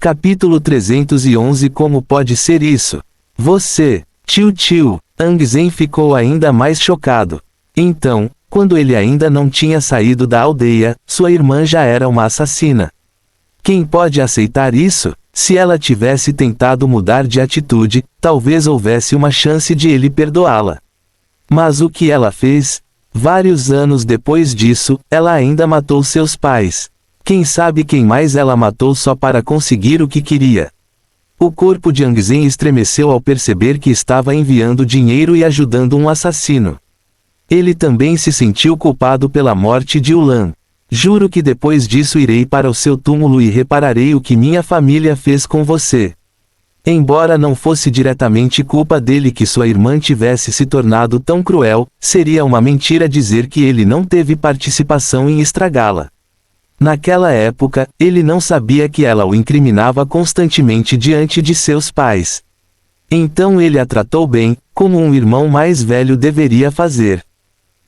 Capítulo 311. Como pode ser isso? Você, tio. Ang Zen ficou ainda mais chocado. Então, quando ele ainda não tinha saído da aldeia, sua irmã já era uma assassina. Quem pode aceitar isso? Se ela tivesse tentado mudar de atitude, talvez houvesse uma chance de ele perdoá-la. Mas o que ela fez? Vários anos depois disso, ela ainda matou seus pais. Quem sabe quem mais ela matou só para conseguir o que queria. O corpo de Ang Zen estremeceu ao perceber que estava enviando dinheiro e ajudando um assassino. Ele também se sentiu culpado pela morte de Ulan. Juro que depois disso irei para o seu túmulo e repararei o que minha família fez com você. Embora não fosse diretamente culpa dele que sua irmã tivesse se tornado tão cruel, seria uma mentira dizer que ele não teve participação em estragá-la. Naquela época, ele não sabia que ela o incriminava constantemente diante de seus pais. Então ele a tratou bem, como um irmão mais velho deveria fazer.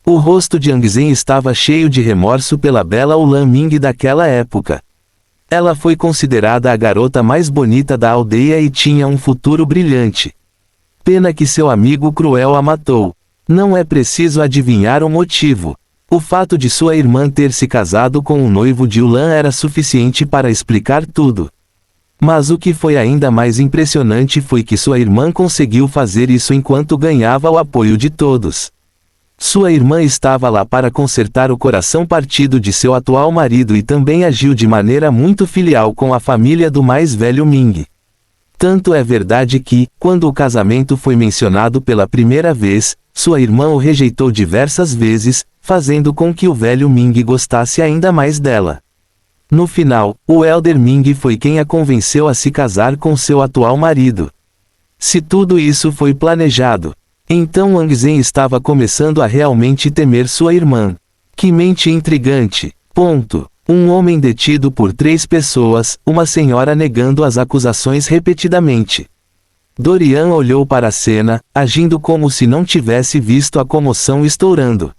O rosto de Ang Zen estava cheio de remorso pela bela Ulan Ming daquela época. Ela foi considerada a garota mais bonita da aldeia e tinha um futuro brilhante. Pena que seu amigo cruel a matou. Não é preciso adivinhar o motivo. O fato de sua irmã ter se casado com o noivo de Ulan era suficiente para explicar tudo. Mas o que foi ainda mais impressionante foi que sua irmã conseguiu fazer isso enquanto ganhava o apoio de todos. Sua irmã estava lá para consertar o coração partido de seu atual marido e também agiu de maneira muito filial com a família do mais velho Ming. Tanto é verdade que, quando o casamento foi mencionado pela primeira vez, sua irmã o rejeitou diversas vezes, fazendo com que o velho Ming gostasse ainda mais dela. No final, o Elder Ming foi quem a convenceu a se casar com seu atual marido. Se tudo isso foi planejado, então Ang Zen estava começando a realmente temer sua irmã. Que mente intrigante. Um homem detido por 3 pessoas, uma senhora negando as acusações repetidamente. Dorian olhou para a cena, agindo como se não tivesse visto a comoção estourando.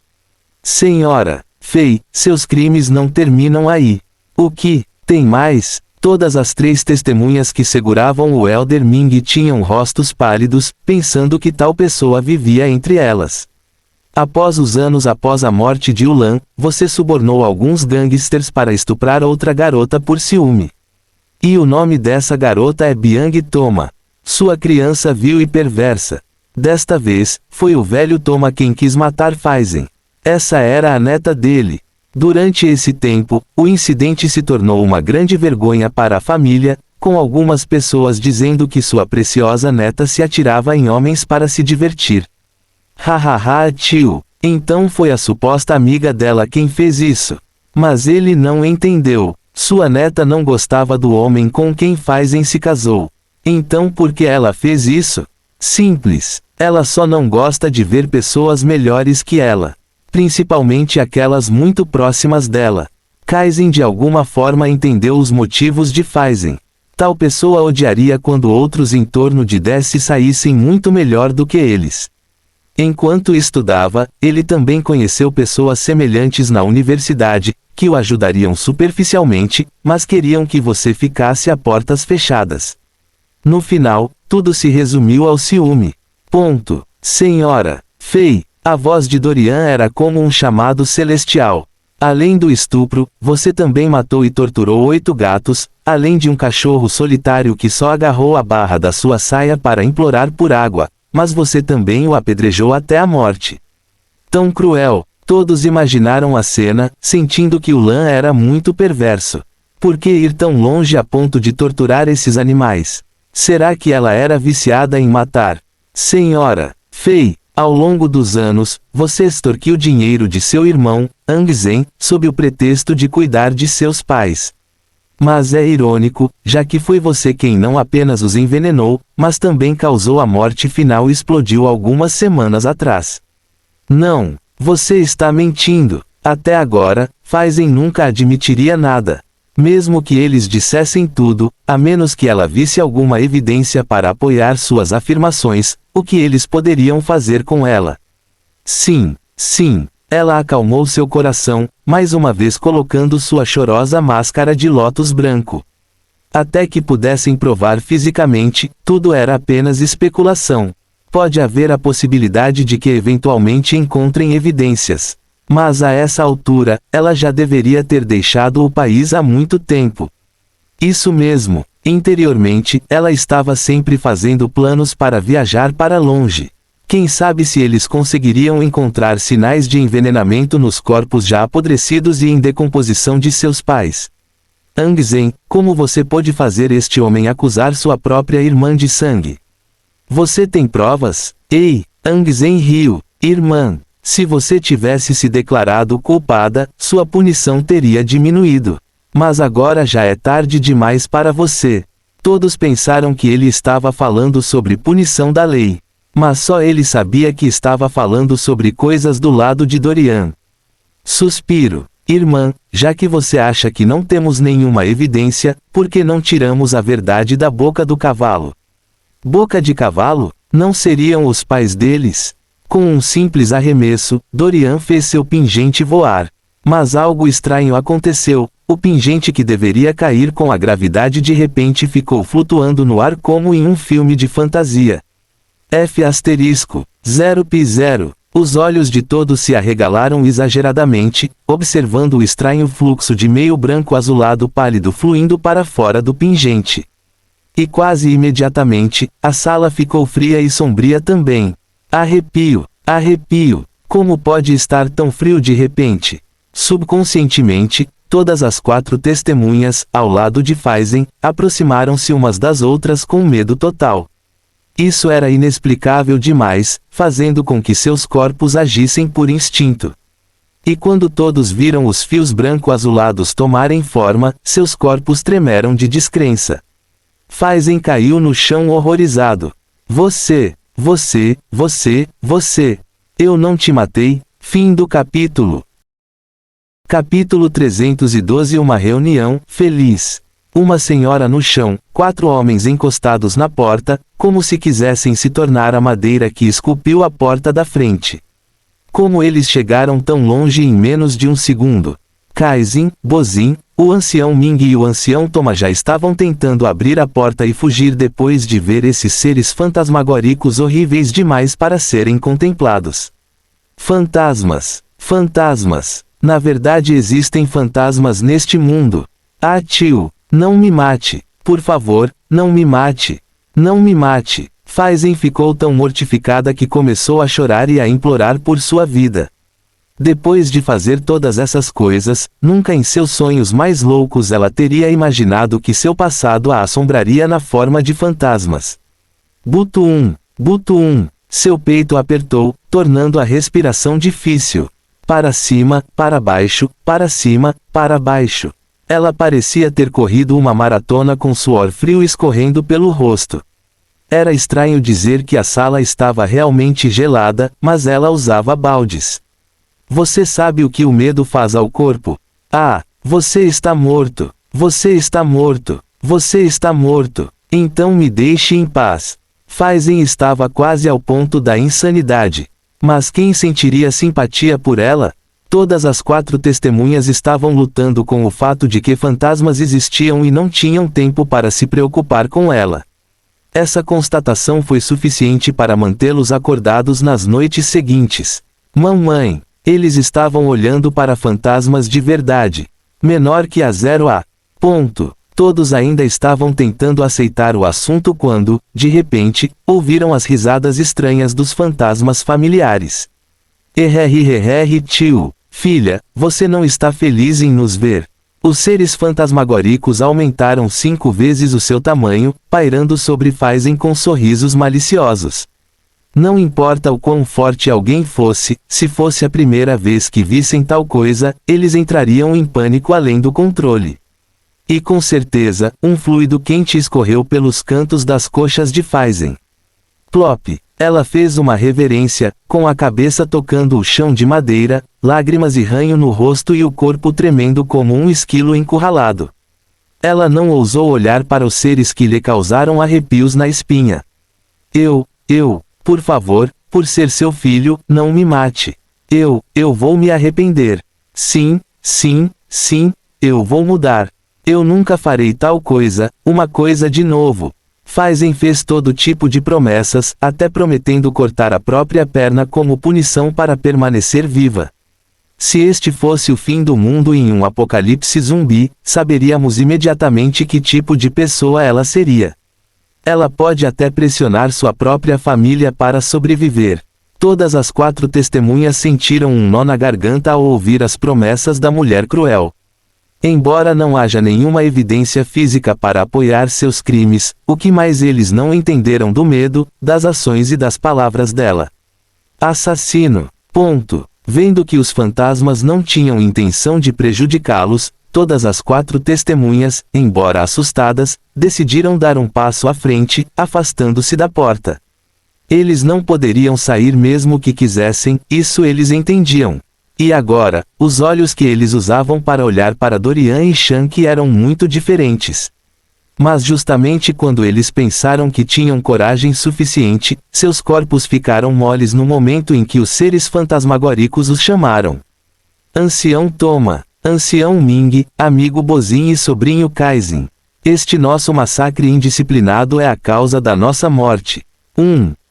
Senhora Fei, seus crimes não terminam aí. O que? Tem mais? Todas as 3 testemunhas que seguravam o Elder Ming tinham rostos pálidos, pensando que tal pessoa vivia entre elas. Após os anos após a morte de Ulan, você subornou alguns gangsters para estuprar outra garota por ciúme. E o nome dessa garota é Byung Toma. Sua criança vil e perversa. Desta vez, foi o velho Toma quem quis matar Faizen. Essa era a neta dele. Durante esse tempo, o incidente se tornou uma grande vergonha para a família, com algumas pessoas dizendo que sua preciosa neta se atirava em homens para se divertir. Hahaha, tio. Então foi a suposta amiga dela quem fez isso. Mas ele não entendeu. Sua neta não gostava do homem com quem Faizen se casou. Então por que ela fez isso? Simples. Ela só não gosta de ver pessoas melhores que ela. Principalmente aquelas muito próximas dela. Kaizen de alguma forma entendeu os motivos de Faizen. Tal pessoa odiaria quando outros em torno de 10 se saíssem muito melhor do que eles. Enquanto estudava, ele também conheceu pessoas semelhantes na universidade, que o ajudariam superficialmente, mas queriam que você ficasse a portas fechadas. No final, tudo se resumiu ao ciúme. Senhora Fei. A voz de Dorian era como um chamado celestial. Além do estupro, você também matou e torturou 8 gatos, além de um cachorro solitário que só agarrou a barra da sua saia para implorar por água, mas você também o apedrejou até a morte. Tão cruel. Todos imaginaram a cena, sentindo que Ulan era muito perverso. Por que ir tão longe a ponto de torturar esses animais? Será que ela era viciada em matar? Senhora Fei. Ao longo dos anos, você extorquiu dinheiro de seu irmão, Ang Zen, sob o pretexto de cuidar de seus pais. Mas é irônico, já que foi você quem não apenas os envenenou, mas também causou a morte final e explodiu algumas semanas atrás. Não, você está mentindo. Até agora, Faizen nunca admitiria nada. Mesmo que eles dissessem tudo, a menos que ela visse alguma evidência para apoiar suas afirmações, o que eles poderiam fazer com ela? Sim. Ela acalmou seu coração, mais uma vez colocando sua chorosa máscara de lótus branco. Até que pudessem provar fisicamente, tudo era apenas especulação. Pode haver a possibilidade de que eventualmente encontrem evidências. Mas a essa altura, ela já deveria ter deixado o país há muito tempo. Isso mesmo, interiormente, ela estava sempre fazendo planos para viajar para longe. Quem sabe se eles conseguiriam encontrar sinais de envenenamento nos corpos já apodrecidos e em decomposição de seus pais. Aang Zen, como você pôde fazer este homem acusar sua própria irmã de sangue? Você tem provas? Ei, Aang Zen riu. Irmã, se você tivesse se declarado culpada, sua punição teria diminuído. Mas agora já é tarde demais para você. Todos pensaram que ele estava falando sobre punição da lei. Mas só ele sabia que estava falando sobre coisas do lado de Dorian. Suspiro. Irmã, já que você acha que não temos nenhuma evidência, por que não tiramos a verdade da boca do cavalo? Boca de cavalo? Não seriam os pais deles? Com um simples arremesso, Dorian fez seu pingente voar. Mas algo estranho aconteceu. O pingente que deveria cair com a gravidade de repente ficou flutuando no ar como em um filme de fantasia. F*0P0. Os olhos de todos se arregalaram exageradamente, observando o estranho fluxo de meio branco azulado pálido fluindo para fora do pingente. E quase imediatamente, a sala ficou fria e sombria também. Arrepio, arrepio, como pode estar tão frio de repente? Subconscientemente, todas as 4 testemunhas, ao lado de Faizen, aproximaram-se umas das outras com medo total. Isso era inexplicável demais, fazendo com que seus corpos agissem por instinto. E quando todos viram os fios branco-azulados tomarem forma, seus corpos tremeram de descrença. Faizen caiu no chão horrorizado. Você. Eu não te matei. Fim do capítulo. Capítulo 312. Uma reunião feliz. Uma senhora no chão, 4 homens encostados na porta, como se quisessem se tornar a madeira que esculpiu a porta da frente. Como eles chegaram tão longe em menos de um segundo? Kaizin, Bozin, o ancião Ming e o ancião Toma já estavam tentando abrir a porta e fugir depois de ver esses seres fantasmagóricos horríveis demais para serem contemplados. Fantasmas. Fantasmas. Na verdade existem fantasmas neste mundo. Ah, tio. Não me mate, por favor, não me mate. Não me mate. Faizen ficou tão mortificada que começou a chorar e a implorar por sua vida. Depois de fazer todas essas coisas, nunca em seus sonhos mais loucos ela teria imaginado que seu passado a assombraria na forma de fantasmas. Butuum, Butuum, seu peito apertou, tornando a respiração difícil. Para cima, para baixo, para cima, para baixo. Ela parecia ter corrido uma maratona com suor frio escorrendo pelo rosto. Era estranho dizer que a sala estava realmente gelada, mas ela usava baldes. Você sabe o que o medo faz ao corpo? Ah, você está morto. Você está morto. Você está morto. Então me deixe em paz. Faizen estava quase ao ponto da insanidade. Mas quem sentiria simpatia por ela? Todas as 4 testemunhas estavam lutando com o fato de que fantasmas existiam e não tinham tempo para se preocupar com ela. Essa constatação foi suficiente para mantê-los acordados nas noites seguintes. Mamãe, eles estavam olhando para fantasmas de verdade. Menor que a 0A. Ponto. Todos ainda estavam tentando aceitar o assunto quando, de repente, ouviram as risadas estranhas dos fantasmas familiares. Tio. Filha, você não está feliz em nos ver. Os seres fantasmagóricos aumentaram 5 vezes o seu tamanho, pairando sobre Faizen com sorrisos maliciosos. Não importa o quão forte alguém fosse, se fosse a primeira vez que vissem tal coisa, eles entrariam em pânico além do controle. E com certeza, um fluido quente escorreu pelos cantos das coxas de Faizen. Plop! Ela fez uma reverência, com a cabeça tocando o chão de madeira, lágrimas e ranho no rosto e o corpo tremendo como um esquilo encurralado. Ela não ousou olhar para os seres que lhe causaram arrepios na espinha. Por favor, por ser seu filho, não me mate. Eu vou me arrepender. Sim, eu vou mudar. Eu nunca farei tal coisa, uma coisa de novo. Faizen fez todo tipo de promessas, até prometendo cortar a própria perna como punição para permanecer viva. Se este fosse o fim do mundo em um apocalipse zumbi, saberíamos imediatamente que tipo de pessoa ela seria. Ela pode até pressionar sua própria família para sobreviver. Todas as 4 testemunhas sentiram um nó na garganta ao ouvir as promessas da mulher cruel. Embora não haja nenhuma evidência física para apoiar seus crimes, o que mais eles não entenderam do medo, das ações e das palavras dela. Assassino. Ponto. Vendo que os fantasmas não tinham intenção de prejudicá-los, todas as 4 testemunhas, embora assustadas, decidiram dar um passo à frente, afastando-se da porta. Eles não poderiam sair mesmo que quisessem, isso eles entendiam. E agora, os olhos que eles usavam para olhar para Dorian e Shank eram muito diferentes. Mas justamente quando eles pensaram que tinham coragem suficiente, seus corpos ficaram moles no momento em que os seres fantasmagóricos os chamaram. Ancião Toma, Ancião Ming, amigo Bozin e sobrinho Kaizen. Este nosso massacre indisciplinado é a causa da nossa morte.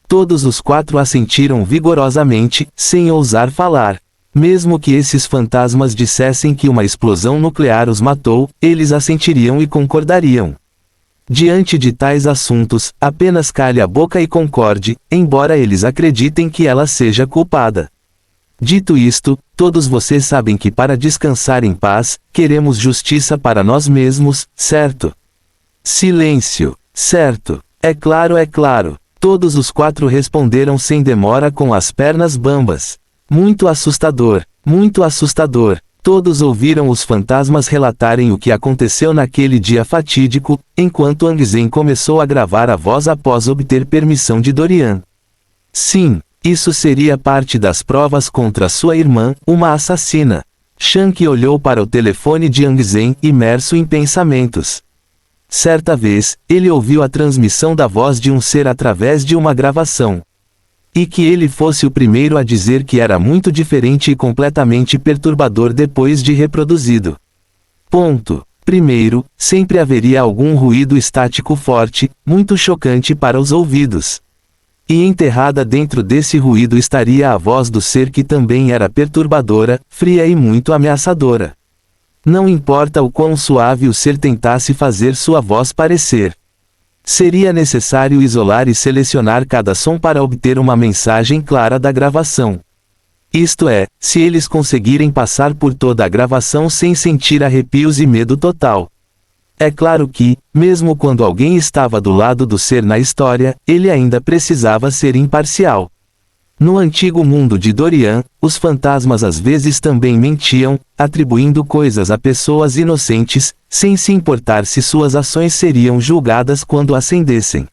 Todos os 4 assentiram vigorosamente, sem ousar falar. Mesmo que esses fantasmas dissessem que uma explosão nuclear os matou, eles assentiriam e concordariam. Diante de tais assuntos, apenas cale a boca e concorde, embora eles acreditem que ela seja culpada. Dito isto, todos vocês sabem que para descansar em paz, queremos justiça para nós mesmos, certo? Silêncio. Certo. É claro, é claro. Todos os 4 responderam sem demora com as pernas bambas. Muito assustador, muito assustador. Todos ouviram os fantasmas relatarem o que aconteceu naquele dia fatídico, enquanto Angzen começou a gravar a voz após obter permissão de Dorian. Sim, isso seria parte das provas contra sua irmã, uma assassina. Shank olhou para o telefone de Angzen, imerso em pensamentos. Certa vez, ele ouviu a transmissão da voz de um ser através de uma gravação. E que ele fosse o primeiro a dizer que era muito diferente e completamente perturbador depois de reproduzido. Ponto. Primeiro, sempre haveria algum ruído estático forte, muito chocante para os ouvidos. E enterrada dentro desse ruído estaria a voz do ser que também era perturbadora, fria e muito ameaçadora. Não importa o quão suave o ser tentasse fazer sua voz parecer. Seria necessário isolar e selecionar cada som para obter uma mensagem clara da gravação. Isto é, se eles conseguirem passar por toda a gravação sem sentir arrepios e medo total. É claro que, mesmo quando alguém estava do lado do ser na história, ele ainda precisava ser imparcial. No antigo mundo de Dorian, os fantasmas às vezes também mentiam, atribuindo coisas a pessoas inocentes, sem se importar se suas ações seriam julgadas quando ascendessem.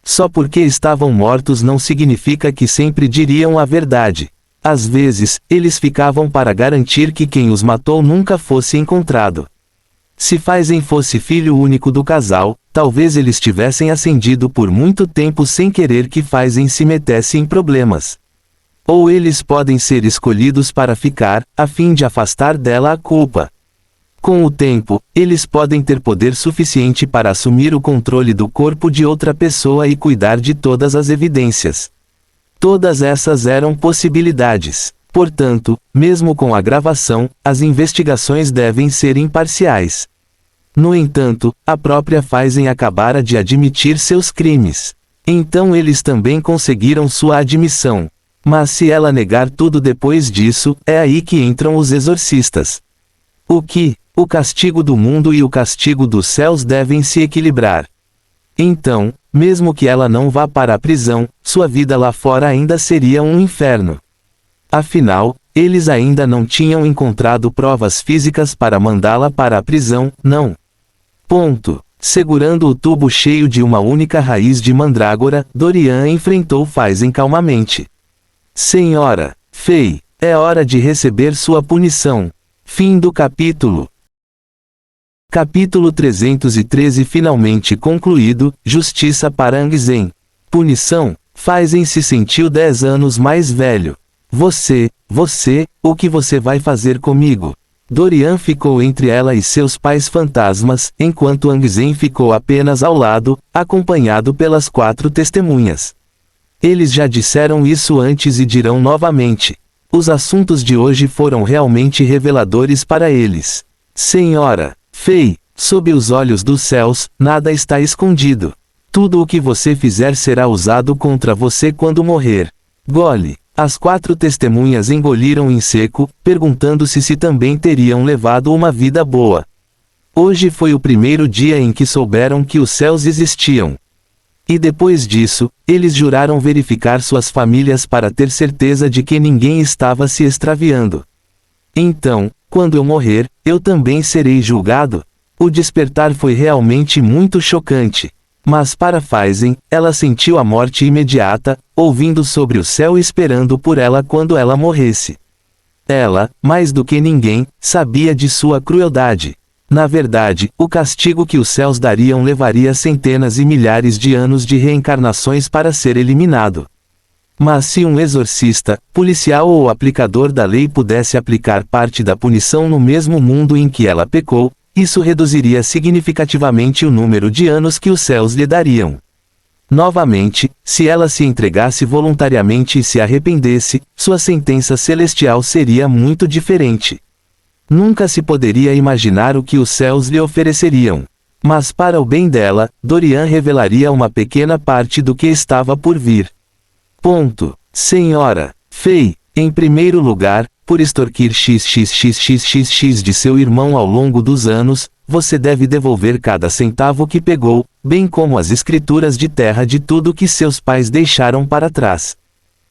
Só porque estavam mortos não significa que sempre diriam a verdade. Às vezes, eles ficavam para garantir que quem os matou nunca fosse encontrado. Se Faizen fosse filho único do casal, talvez eles tivessem ascendido por muito tempo sem querer que Faizen se metesse em problemas. Ou eles podem ser escolhidos para ficar, a fim de afastar dela a culpa. Com o tempo, eles podem ter poder suficiente para assumir o controle do corpo de outra pessoa e cuidar de todas as evidências. Todas essas eram possibilidades. Portanto, mesmo com a gravação, as investigações devem ser imparciais. No entanto, a própria Faizen acabara de admitir seus crimes. Então eles também conseguiram sua admissão. Mas se ela negar tudo depois disso, é aí que entram os exorcistas. O castigo do mundo e o castigo dos céus devem se equilibrar. Então, mesmo que ela não vá para a prisão, sua vida lá fora ainda seria um inferno. Afinal, eles ainda não tinham encontrado provas físicas para mandá-la para a prisão, não. Ponto. Segurando o tubo cheio de uma única raiz de mandrágora, Dorian enfrentou Faizen calmamente. Senhora Fei, é hora de receber sua punição. Fim do capítulo. Capítulo 313 finalmente concluído, Justiça para Angzen. Punição. Faizen se sentiu 10 anos mais velho. Você, o que você vai fazer comigo? Dorian ficou entre ela e seus pais fantasmas, enquanto Angzen ficou apenas ao lado, acompanhado pelas 4 testemunhas. Eles já disseram isso antes e dirão novamente. Os assuntos de hoje foram realmente reveladores para eles. Senhora Fei, sob os olhos dos céus, nada está escondido. Tudo o que você fizer será usado contra você quando morrer. Gole. As 4 testemunhas engoliram em seco, perguntando-se se também teriam levado uma vida boa. Hoje foi o primeiro dia em que souberam que os céus existiam. E depois disso, eles juraram verificar suas famílias para ter certeza de que ninguém estava se extraviando. Então, quando eu morrer, eu também serei julgado? O despertar foi realmente muito chocante. Mas para Faizen, ela sentiu a morte imediata, ouvindo sobre o céu e esperando por ela quando ela morresse. Ela, mais do que ninguém, sabia de sua crueldade. Na verdade, o castigo que os céus dariam levaria centenas e milhares de anos de reencarnações para ser eliminado. Mas se um exorcista, policial ou aplicador da lei pudesse aplicar parte da punição no mesmo mundo em que ela pecou, isso reduziria significativamente o número de anos que os céus lhe dariam. Novamente, se ela se entregasse voluntariamente e se arrependesse, sua sentença celestial seria muito diferente. Nunca se poderia imaginar o que os céus lhe ofereceriam. Mas para o bem dela, Dorian revelaria uma pequena parte do que estava por vir. Senhora Fei, em primeiro lugar, por extorquir XXXXXX de seu irmão ao longo dos anos, você deve devolver cada centavo que pegou, bem como as escrituras de terra de tudo que seus pais deixaram para trás.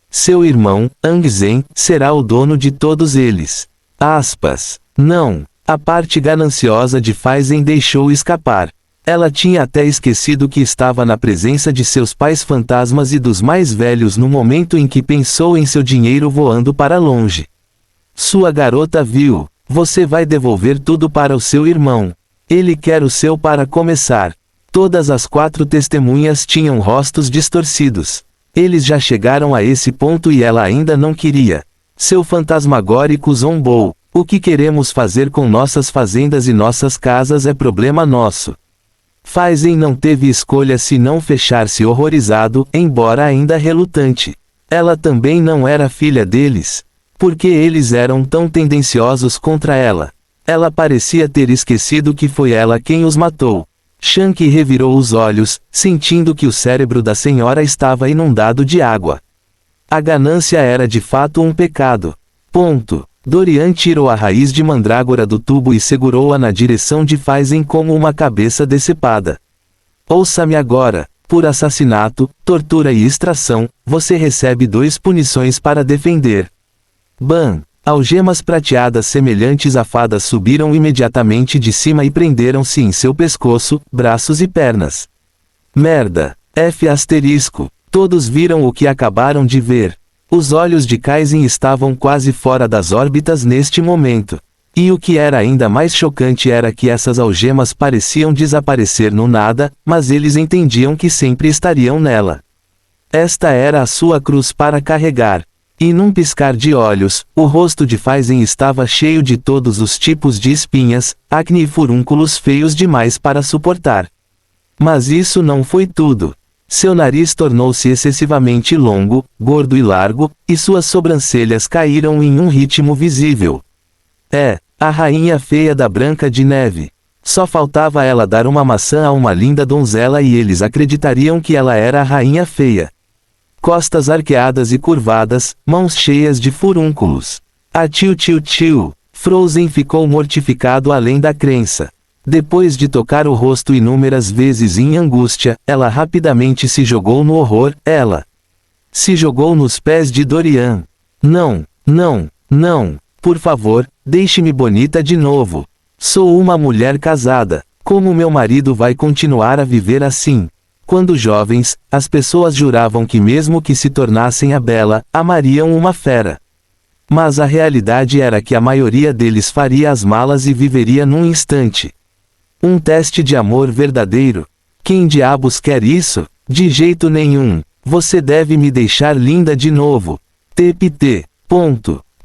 Seu irmão, Angzen, será o dono de todos eles. Não. A parte gananciosa de Faizen deixou escapar. Ela tinha até esquecido que estava na presença de seus pais fantasmas e dos mais velhos no momento em que pensou em seu dinheiro voando para longe. Sua garota viu. Você vai devolver tudo para o seu irmão. Ele quer o seu para começar. Todas as 4 testemunhas tinham rostos distorcidos. Eles já chegaram a esse ponto e ela ainda não queria. Seu fantasmagórico zombou. O que queremos fazer com nossas fazendas e nossas casas é problema nosso. Faizen não teve escolha senão fechar-se horrorizado, embora ainda relutante. Ela também não era filha deles. Por que eles eram tão tendenciosos contra ela? Ela parecia ter esquecido que foi ela quem os matou. Shank revirou os olhos, sentindo que o cérebro da senhora estava inundado de água. A ganância era de fato um pecado. Dorian tirou a raiz de mandrágora do tubo e segurou-a na direção de Faizen como uma cabeça decepada. Ouça-me agora. Por assassinato, tortura e extração, você recebe 2 punições para defender. Bam! Algemas prateadas semelhantes a fadas subiram imediatamente de cima e prenderam-se em seu pescoço, braços e pernas. Merda! Todos viram o que acabaram de ver. Os olhos de Kaizen estavam quase fora das órbitas neste momento. E o que era ainda mais chocante era que essas algemas pareciam desaparecer no nada, mas eles entendiam que sempre estariam nela. Esta era a sua cruz para carregar. E num piscar de olhos, o rosto de Faizen estava cheio de todos os tipos de espinhas, acne e furúnculos feios demais para suportar. Mas isso não foi tudo. Seu nariz tornou-se excessivamente longo, gordo e largo, e suas sobrancelhas caíram em um ritmo visível. A rainha feia da Branca de Neve. Só faltava ela dar uma maçã a uma linda donzela e eles acreditariam que ela era a rainha feia. Costas arqueadas e curvadas, mãos cheias de furúnculos. Tio. Frozen ficou mortificado além da crença. Depois de tocar o rosto inúmeras vezes em angústia, ela rapidamente se jogou no horror. Ela se jogou nos pés de Dorian. Não. Por favor, deixe-me bonita de novo. Sou uma mulher casada. Como meu marido vai continuar a viver assim? Quando jovens, as pessoas juravam que mesmo que se tornassem a bela, amariam uma fera. Mas a realidade era que a maioria deles faria as malas e viveria num instante. Um teste de amor verdadeiro? Quem diabos quer isso? De jeito nenhum. Você deve me deixar linda de novo. TPT.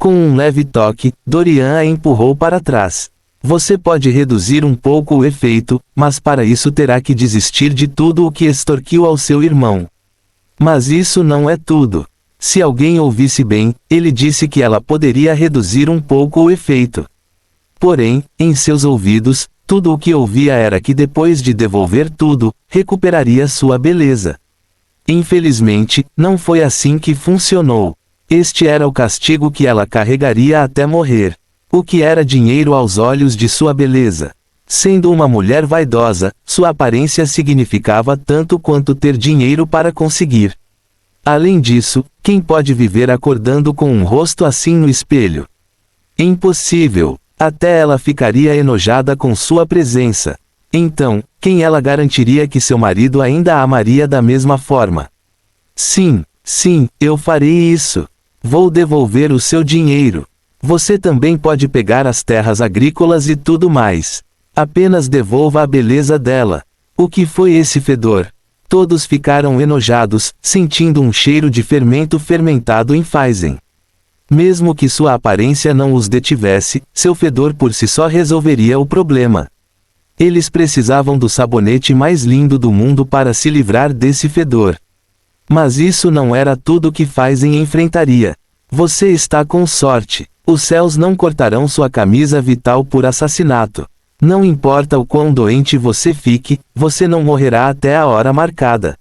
Com um leve toque, Dorian a empurrou para trás. Você pode reduzir um pouco o efeito, mas para isso terá que desistir de tudo o que extorquiu ao seu irmão. Mas isso não é tudo. Se alguém ouvisse bem, ele disse que ela poderia reduzir um pouco o efeito. Porém, em seus ouvidos, tudo o que ouvia era que depois de devolver tudo, recuperaria sua beleza. Infelizmente, não foi assim que funcionou. Este era o castigo que ela carregaria até morrer. O que era dinheiro aos olhos de sua beleza? Sendo uma mulher vaidosa, sua aparência significava tanto quanto ter dinheiro para conseguir. Além disso, quem pode viver acordando com um rosto assim no espelho? Impossível. Até ela ficaria enojada com sua presença. Então, quem ela garantiria que seu marido ainda a amaria da mesma forma? Sim, eu farei isso. Vou devolver o seu dinheiro. Você também pode pegar as terras agrícolas e tudo mais. Apenas devolva a beleza dela. O que foi esse fedor? Todos ficaram enojados, sentindo um cheiro de fermento fermentado em Phaizen. Mesmo que sua aparência não os detivesse, seu fedor por si só resolveria o problema. Eles precisavam do sabonete mais lindo do mundo para se livrar desse fedor. Mas isso não era tudo que Phaizen enfrentaria. Você está com sorte. Os céus não cortarão sua camisa vital por assassinato. Não importa o quão doente você fique, você não morrerá até a hora marcada.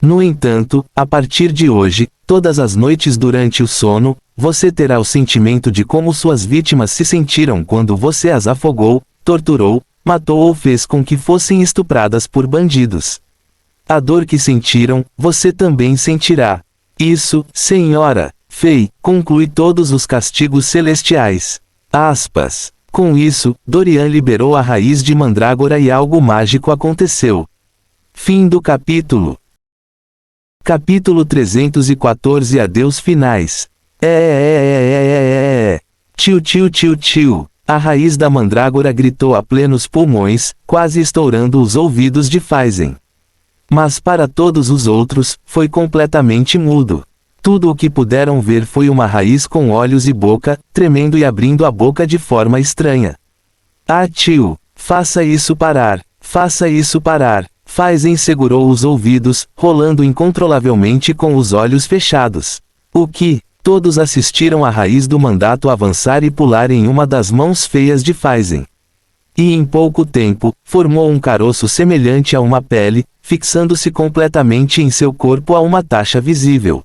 No entanto, a partir de hoje, todas as noites durante o sono, você terá o sentimento de como suas vítimas se sentiram quando você as afogou, torturou, matou ou fez com que fossem estupradas por bandidos. A dor que sentiram, você também sentirá. Isso, Senhora Fei, conclui todos os castigos celestiais. Aspas. Com isso, Dorian liberou a raiz de mandrágora e algo mágico aconteceu. Fim do capítulo. Capítulo 314. Adeus finais. Tio. A raiz da mandrágora gritou a plenos pulmões, quase estourando os ouvidos de Phaizen. Mas para todos os outros, foi completamente mudo. Tudo o que puderam ver foi uma raiz com olhos e boca, tremendo e abrindo a boca de forma estranha. Ah, tio, faça isso parar. Faça isso parar. Phaizen segurou os ouvidos, rolando incontrolavelmente com os olhos fechados. O que? Todos assistiram a raiz do mandato avançar e pular em uma das mãos feias de Phaizen. E em pouco tempo, formou um caroço semelhante a uma pele, fixando-se completamente em seu corpo a uma taxa visível.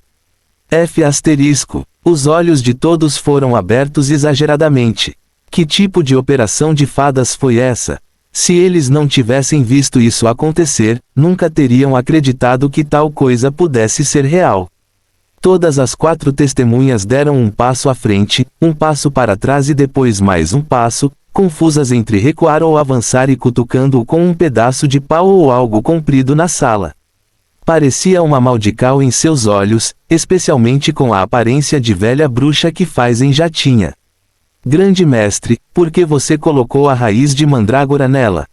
Os olhos de todos foram abertos exageradamente. Que tipo de operação de fadas foi essa? Se eles não tivessem visto isso acontecer, nunca teriam acreditado que tal coisa pudesse ser real. Todas as 4 testemunhas deram um passo à frente, um passo para trás e depois mais um passo, confusas entre recuar ou avançar e cutucando-o com um pedaço de pau ou algo comprido na sala. Parecia uma maldical em seus olhos, especialmente com a aparência de velha bruxa que Phaizen já tinha. Grande mestre, por que você colocou a raiz de mandrágora nela?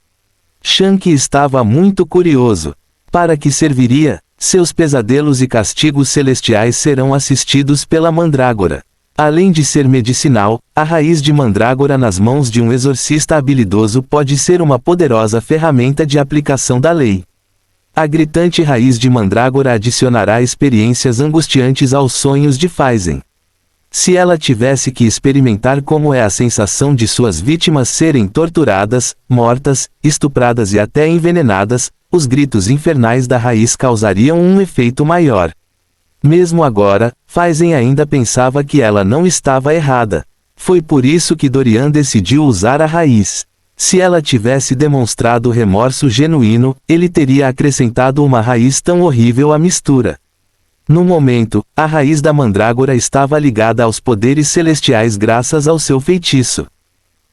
Shank estava muito curioso. Para que serviria? Seus pesadelos e castigos celestiais serão assistidos pela mandrágora. Além de ser medicinal, a raiz de mandrágora nas mãos de um exorcista habilidoso pode ser uma poderosa ferramenta de aplicação da lei. A gritante raiz de mandrágora adicionará experiências angustiantes aos sonhos de Phaizen. Se ela tivesse que experimentar como é a sensação de suas vítimas serem torturadas, mortas, estupradas e até envenenadas, os gritos infernais da raiz causariam um efeito maior. Mesmo agora, Phaizen ainda pensava que ela não estava errada. Foi por isso que Dorian decidiu usar a raiz. Se ela tivesse demonstrado remorso genuíno, ele teria acrescentado uma raiz tão horrível à mistura. No momento, a raiz da mandrágora estava ligada aos poderes celestiais graças ao seu feitiço.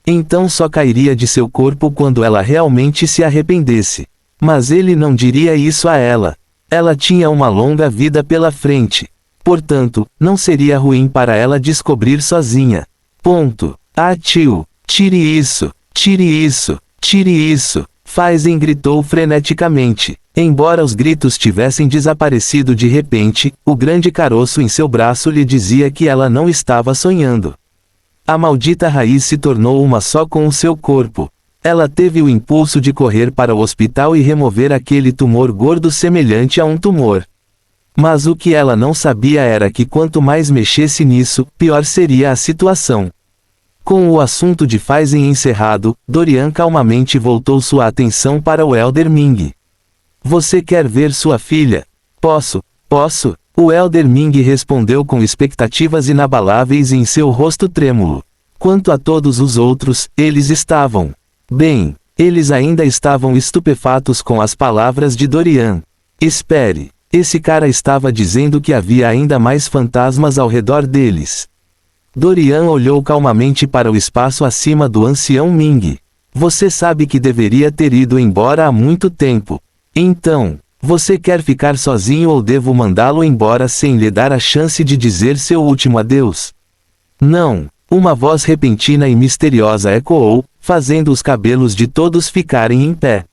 Então só cairia de seu corpo quando ela realmente se arrependesse. Mas ele não diria isso a ela. Ela tinha uma longa vida pela frente. Portanto, não seria ruim para ela descobrir sozinha. Ponto. Ah, tio, tire isso. Tire isso! Tire isso! Phaizen gritou freneticamente. Embora os gritos tivessem desaparecido de repente, o grande caroço em seu braço lhe dizia que ela não estava sonhando. A maldita raiz se tornou uma só com o seu corpo. Ela teve o impulso de correr para o hospital e remover aquele tumor gordo semelhante a um tumor. Mas o que ela não sabia era que quanto mais mexesse nisso, pior seria a situação. Com o assunto de Faizen encerrado, Dorian calmamente voltou sua atenção para o Elder Ming. Você quer ver sua filha? Posso. O Elder Ming respondeu com expectativas inabaláveis em seu rosto trêmulo. Quanto a todos os outros, eles estavam. Bem, eles ainda estavam estupefatos com as palavras de Dorian. Espere, esse cara estava dizendo que havia ainda mais fantasmas ao redor deles. Dorian olhou calmamente para o espaço acima do ancião Ming. Você sabe que deveria ter ido embora há muito tempo. Então, você quer ficar sozinho ou devo mandá-lo embora sem lhe dar a chance de dizer seu último adeus? Não, uma voz repentina e misteriosa ecoou, fazendo os cabelos de todos ficarem em pé.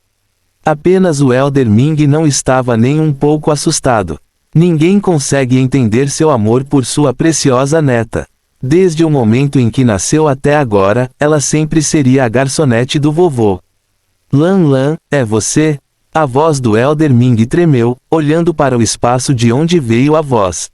Apenas o Elder Ming não estava nem um pouco assustado. Ninguém consegue entender seu amor por sua preciosa neta. Desde o momento em que nasceu até agora, ela sempre seria a garçonete do vovô. Lan, é você? A voz do Elder Ming tremeu, olhando para o espaço de onde veio a voz.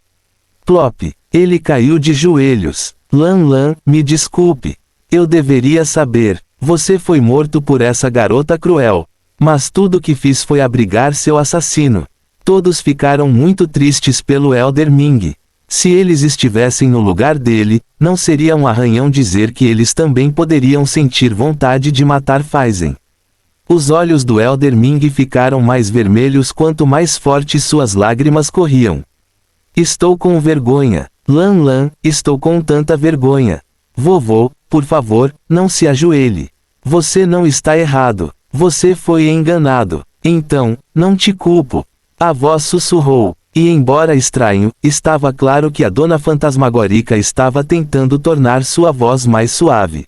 Plop! Ele caiu de joelhos. Lan, me desculpe. Eu deveria saber. Você foi morto por essa garota cruel. Mas tudo que fiz foi abrigar seu assassino. Todos ficaram muito tristes pelo Elder Ming. Se eles estivessem no lugar dele, não seria um arranhão dizer que eles também poderiam sentir vontade de matar Faizen. Os olhos do Elder Ming ficaram mais vermelhos quanto mais fortes suas lágrimas corriam. Estou com vergonha. Lan, estou com tanta vergonha. Vovô, por favor, não se ajoelhe. Você não está errado. Você foi enganado. Então, não te culpo. A voz sussurrou. E embora estranho, estava claro que a dona fantasmagórica estava tentando tornar sua voz mais suave.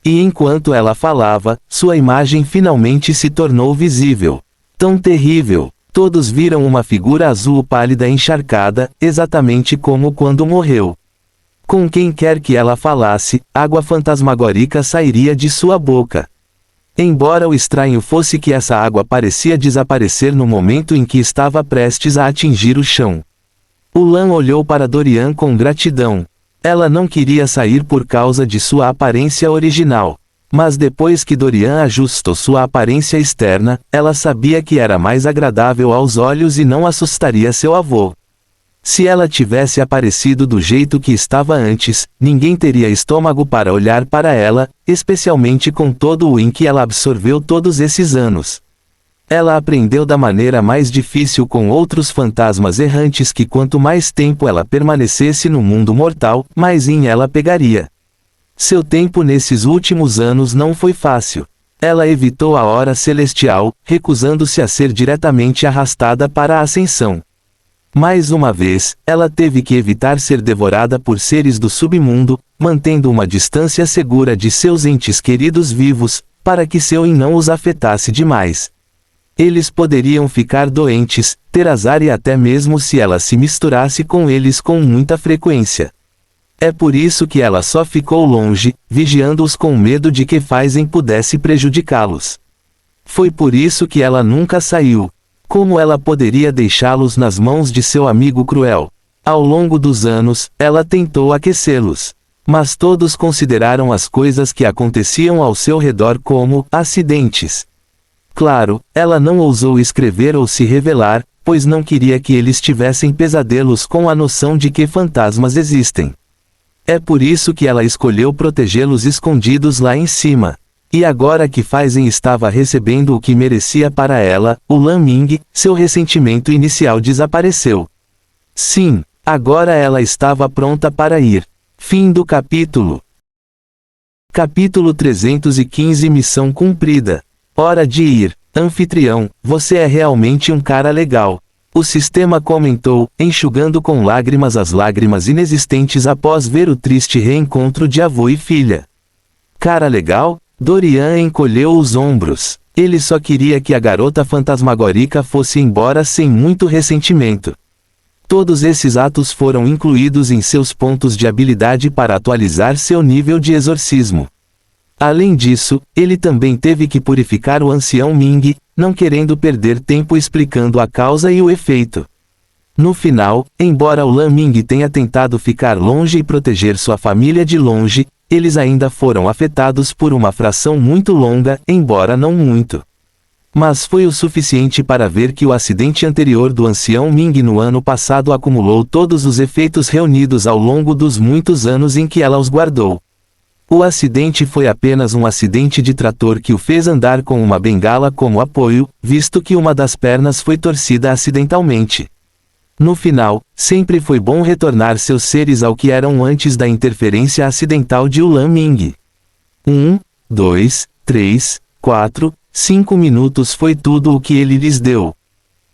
E enquanto ela falava, sua imagem finalmente se tornou visível. Tão terrível! Todos viram uma figura azul pálida encharcada, exatamente como quando morreu. Com quem quer que ela falasse, água fantasmagórica sairia de sua boca. Embora o estranho fosse que essa água parecia desaparecer no momento em que estava prestes a atingir o chão. O Lan olhou para Dorian com gratidão. Ela não queria sair por causa de sua aparência original. Mas depois que Dorian ajustou sua aparência externa, ela sabia que era mais agradável aos olhos e não assustaria seu avô. Se ela tivesse aparecido do jeito que estava antes, ninguém teria estômago para olhar para ela, especialmente com todo o em que ela absorveu todos esses anos. Ela aprendeu da maneira mais difícil com outros fantasmas errantes que quanto mais tempo ela permanecesse no mundo mortal, mais em ela pegaria. Seu tempo nesses últimos anos não foi fácil. Ela evitou a hora celestial, recusando-se a ser diretamente arrastada para a ascensão. Mais uma vez, ela teve que evitar ser devorada por seres do submundo, mantendo uma distância segura de seus entes queridos vivos, para que seu Yin não os afetasse demais. Eles poderiam ficar doentes, ter azar e até mesmo se ela se misturasse com eles com muita frequência. É por isso que ela só ficou longe, vigiando-os com medo de que Faizen pudesse prejudicá-los. Foi por isso que ela nunca saiu. Como ela poderia deixá-los nas mãos de seu amigo cruel? Ao longo dos anos, ela tentou aquecê-los. Mas todos consideraram as coisas que aconteciam ao seu redor como acidentes. Claro, ela não ousou escrever ou se revelar, pois não queria que eles tivessem pesadelos com a noção de que fantasmas existem. É por isso que ela escolheu protegê-los escondidos lá em cima. E agora que Faizen estava recebendo o que merecia para ela, o Lan Ming, seu ressentimento inicial desapareceu. Sim, agora ela estava pronta para ir. Fim do capítulo. Capítulo 315 Missão cumprida. Hora de ir. Anfitrião, você é realmente um cara legal. O sistema comentou, enxugando com lágrimas as lágrimas inexistentes após ver o triste reencontro de avô e filha. Cara legal? Dorian encolheu os ombros. Ele só queria que a garota fantasmagórica fosse embora sem muito ressentimento. Todos esses atos foram incluídos em seus pontos de habilidade para atualizar seu nível de exorcismo. Além disso, ele também teve que purificar o ancião Ming, não querendo perder tempo explicando a causa e o efeito. No final, embora o Lan Ming tenha tentado ficar longe e proteger sua família de longe, eles ainda foram afetados por uma fração muito longa, embora não muito. Mas foi o suficiente para ver que o acidente anterior do ancião Ming no ano passado acumulou todos os efeitos reunidos ao longo dos muitos anos em que ela os guardou. O acidente foi apenas um acidente de trator que o fez andar com uma bengala como apoio, visto que uma das pernas foi torcida acidentalmente. No final, sempre foi bom retornar seus seres ao que eram antes da interferência acidental de Lan Ming. 1, 2, 3, 4, 5 minutos foi tudo o que ele lhes deu.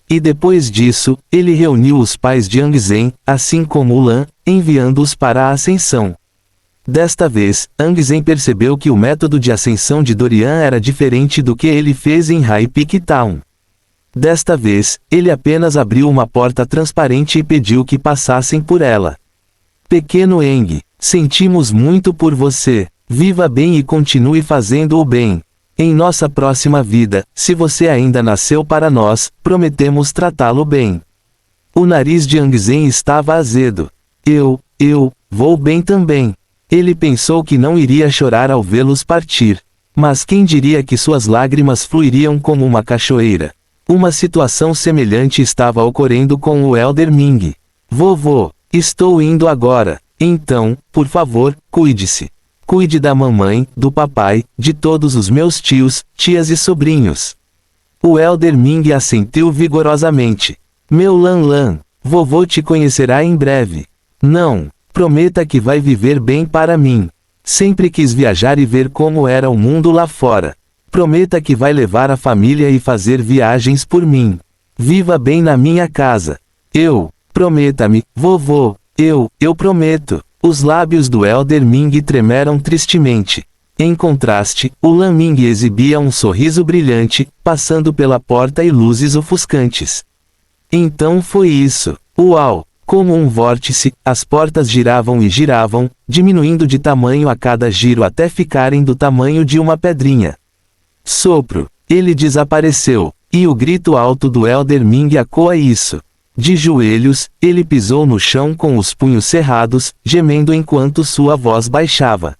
E depois disso, ele reuniu os pais de Yang Zhen, assim como Lan, enviando-os para a ascensão. Desta vez, Yang Zhen percebeu que o método de ascensão de Dorian era diferente do que ele fez em High Peak Town. Desta vez, ele apenas abriu uma porta transparente e pediu que passassem por ela. Pequeno Eng, sentimos muito por você. Viva bem e continue fazendo o bem. Em nossa próxima vida, se você ainda nasceu para nós, prometemos tratá-lo bem. O nariz de Yang Zhen estava azedo. Eu vou bem também. Ele pensou que não iria chorar ao vê-los partir. Mas quem diria que suas lágrimas fluiriam como uma cachoeira? Uma situação semelhante estava ocorrendo com o Elder Ming. Vovô, estou indo agora. Então, por favor, cuide-se. Cuide da mamãe, do papai, de todos os meus tios, tias e sobrinhos. O Elder Ming assentiu vigorosamente. Meu Lan, vovô te conhecerá em breve. Não, prometa que vai viver bem para mim. Sempre quis viajar e ver como era o mundo lá fora. Prometa que vai levar a família e fazer viagens por mim. Viva bem na minha casa. Prometa-me, vovô, eu prometo. Os lábios do Elder Ming tremeram tristemente. Em contraste, o Lan Ming exibia um sorriso brilhante, passando pela porta e luzes ofuscantes. Então foi isso. Uau! Como um vórtice, as portas giravam e giravam, diminuindo de tamanho a cada giro até ficarem do tamanho de uma pedrinha. Sopro. Ele desapareceu, e o grito alto do Elder Ming ecoa isso. De joelhos, ele pisou no chão com os punhos cerrados, gemendo enquanto sua voz baixava.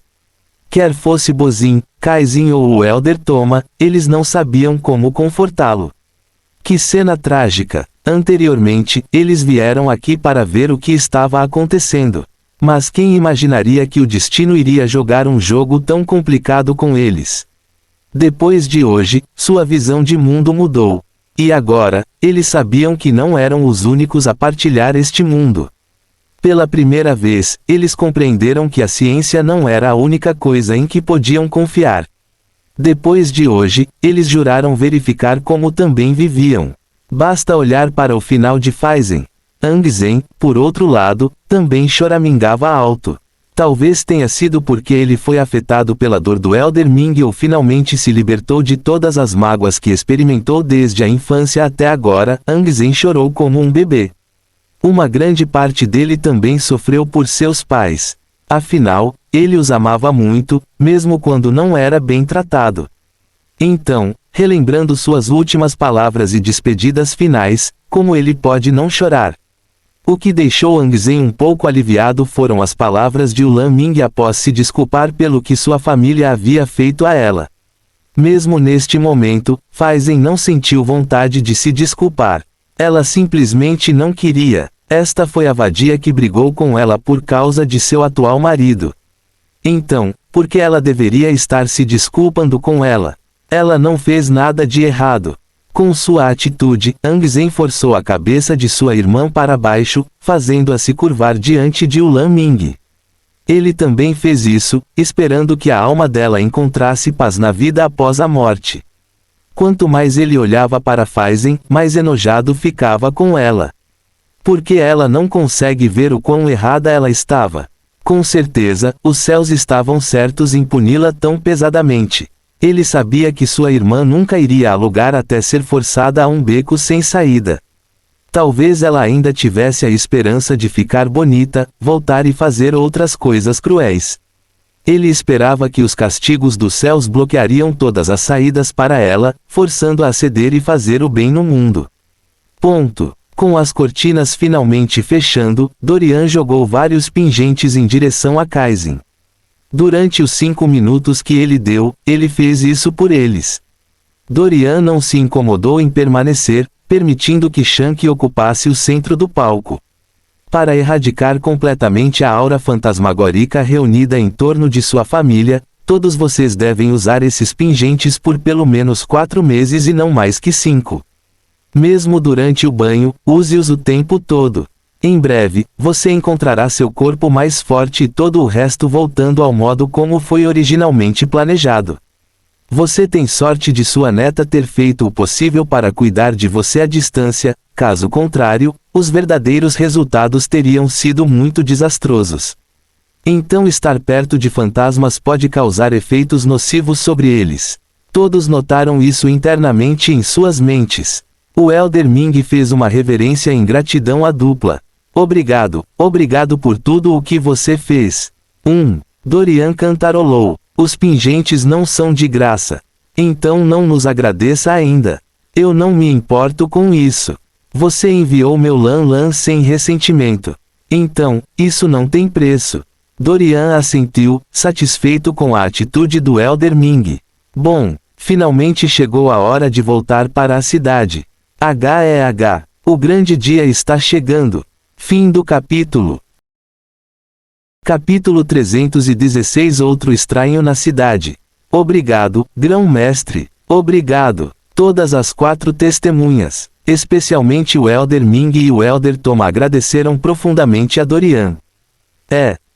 Quer fosse Bozin, Kaizin ou o Elder Toma, eles não sabiam como confortá-lo. Que cena trágica! Anteriormente, eles vieram aqui para ver o que estava acontecendo. Mas quem imaginaria que o destino iria jogar um jogo tão complicado com eles? Depois de hoje, sua visão de mundo mudou. E agora, eles sabiam que não eram os únicos a partilhar este mundo. Pela primeira vez, eles compreenderam que a ciência não era a única coisa em que podiam confiar. Depois de hoje, eles juraram verificar como também viviam. Basta olhar para o final de Phaizen. Yang Zhen, por outro lado, também choramingava alto. Talvez tenha sido porque ele foi afetado pela dor do Elder Ming ou finalmente se libertou de todas as mágoas que experimentou desde a infância até agora. Yang Zhen chorou como um bebê. Uma grande parte dele também sofreu por seus pais. Afinal, ele os amava muito, mesmo quando não era bem tratado. Então, relembrando suas últimas palavras e despedidas finais, como ele pode não chorar? O que deixou Yang Zhen um pouco aliviado foram as palavras de Lan Ming após se desculpar pelo que sua família havia feito a ela. Mesmo neste momento, Phaizen não sentiu vontade de se desculpar. Ela simplesmente não queria. Esta foi a vadia que brigou com ela por causa de seu atual marido. Então, por que ela deveria estar se desculpando com ela? Ela não fez nada de errado. Com sua atitude, Yang Zhen forçou a cabeça de sua irmã para baixo, fazendo-a se curvar diante de Lan Ming. Ele também fez isso, esperando que a alma dela encontrasse paz na vida após a morte. Quanto mais ele olhava para Phaizen, mais enojado ficava com ela. Porque ela não consegue ver o quão errada ela estava. Com certeza, os céus estavam certos em puni-la tão pesadamente. Ele sabia que sua irmã nunca iria a lugar até ser forçada a um beco sem saída. Talvez ela ainda tivesse a esperança de ficar bonita, voltar e fazer outras coisas cruéis. Ele esperava que os castigos dos céus bloqueariam todas as saídas para ela, forçando-a a ceder e fazer o bem no mundo. Ponto. Com as cortinas finalmente fechando, Dorian jogou vários pingentes em direção a Kaizen. Durante os 5 minutos que ele deu, ele fez isso por eles. Dorian não se incomodou em permanecer, permitindo que Shank ocupasse o centro do palco. Para erradicar completamente a aura fantasmagórica reunida em torno de sua família, todos vocês devem usar esses pingentes por pelo menos 4 meses e não mais que 5. Mesmo durante o banho, use-os o tempo todo. Em breve, você encontrará seu corpo mais forte e todo o resto voltando ao modo como foi originalmente planejado. Você tem sorte de sua neta ter feito o possível para cuidar de você à distância, caso contrário, os verdadeiros resultados teriam sido muito desastrosos. Então estar perto de fantasmas pode causar efeitos nocivos sobre eles. Todos notaram isso internamente em suas mentes. O Elder Ming fez uma reverência em gratidão à dupla. Obrigado, obrigado por tudo o que você fez. Dorian cantarolou. Os pingentes não são de graça. Então não nos agradeça ainda. Eu não me importo com isso. Você enviou meu Lan sem ressentimento. Então, isso não tem preço. Dorian assentiu, satisfeito com a atitude do Elder Ming. Bom, finalmente chegou a hora de voltar para a cidade. O grande dia está chegando. Fim do capítulo. Capítulo 316. Outro estranho na cidade. Obrigado, Grão-Mestre. Obrigado. Todas as 4 testemunhas, especialmente o Elder Ming e o Elder Tom, agradeceram profundamente a Dorian.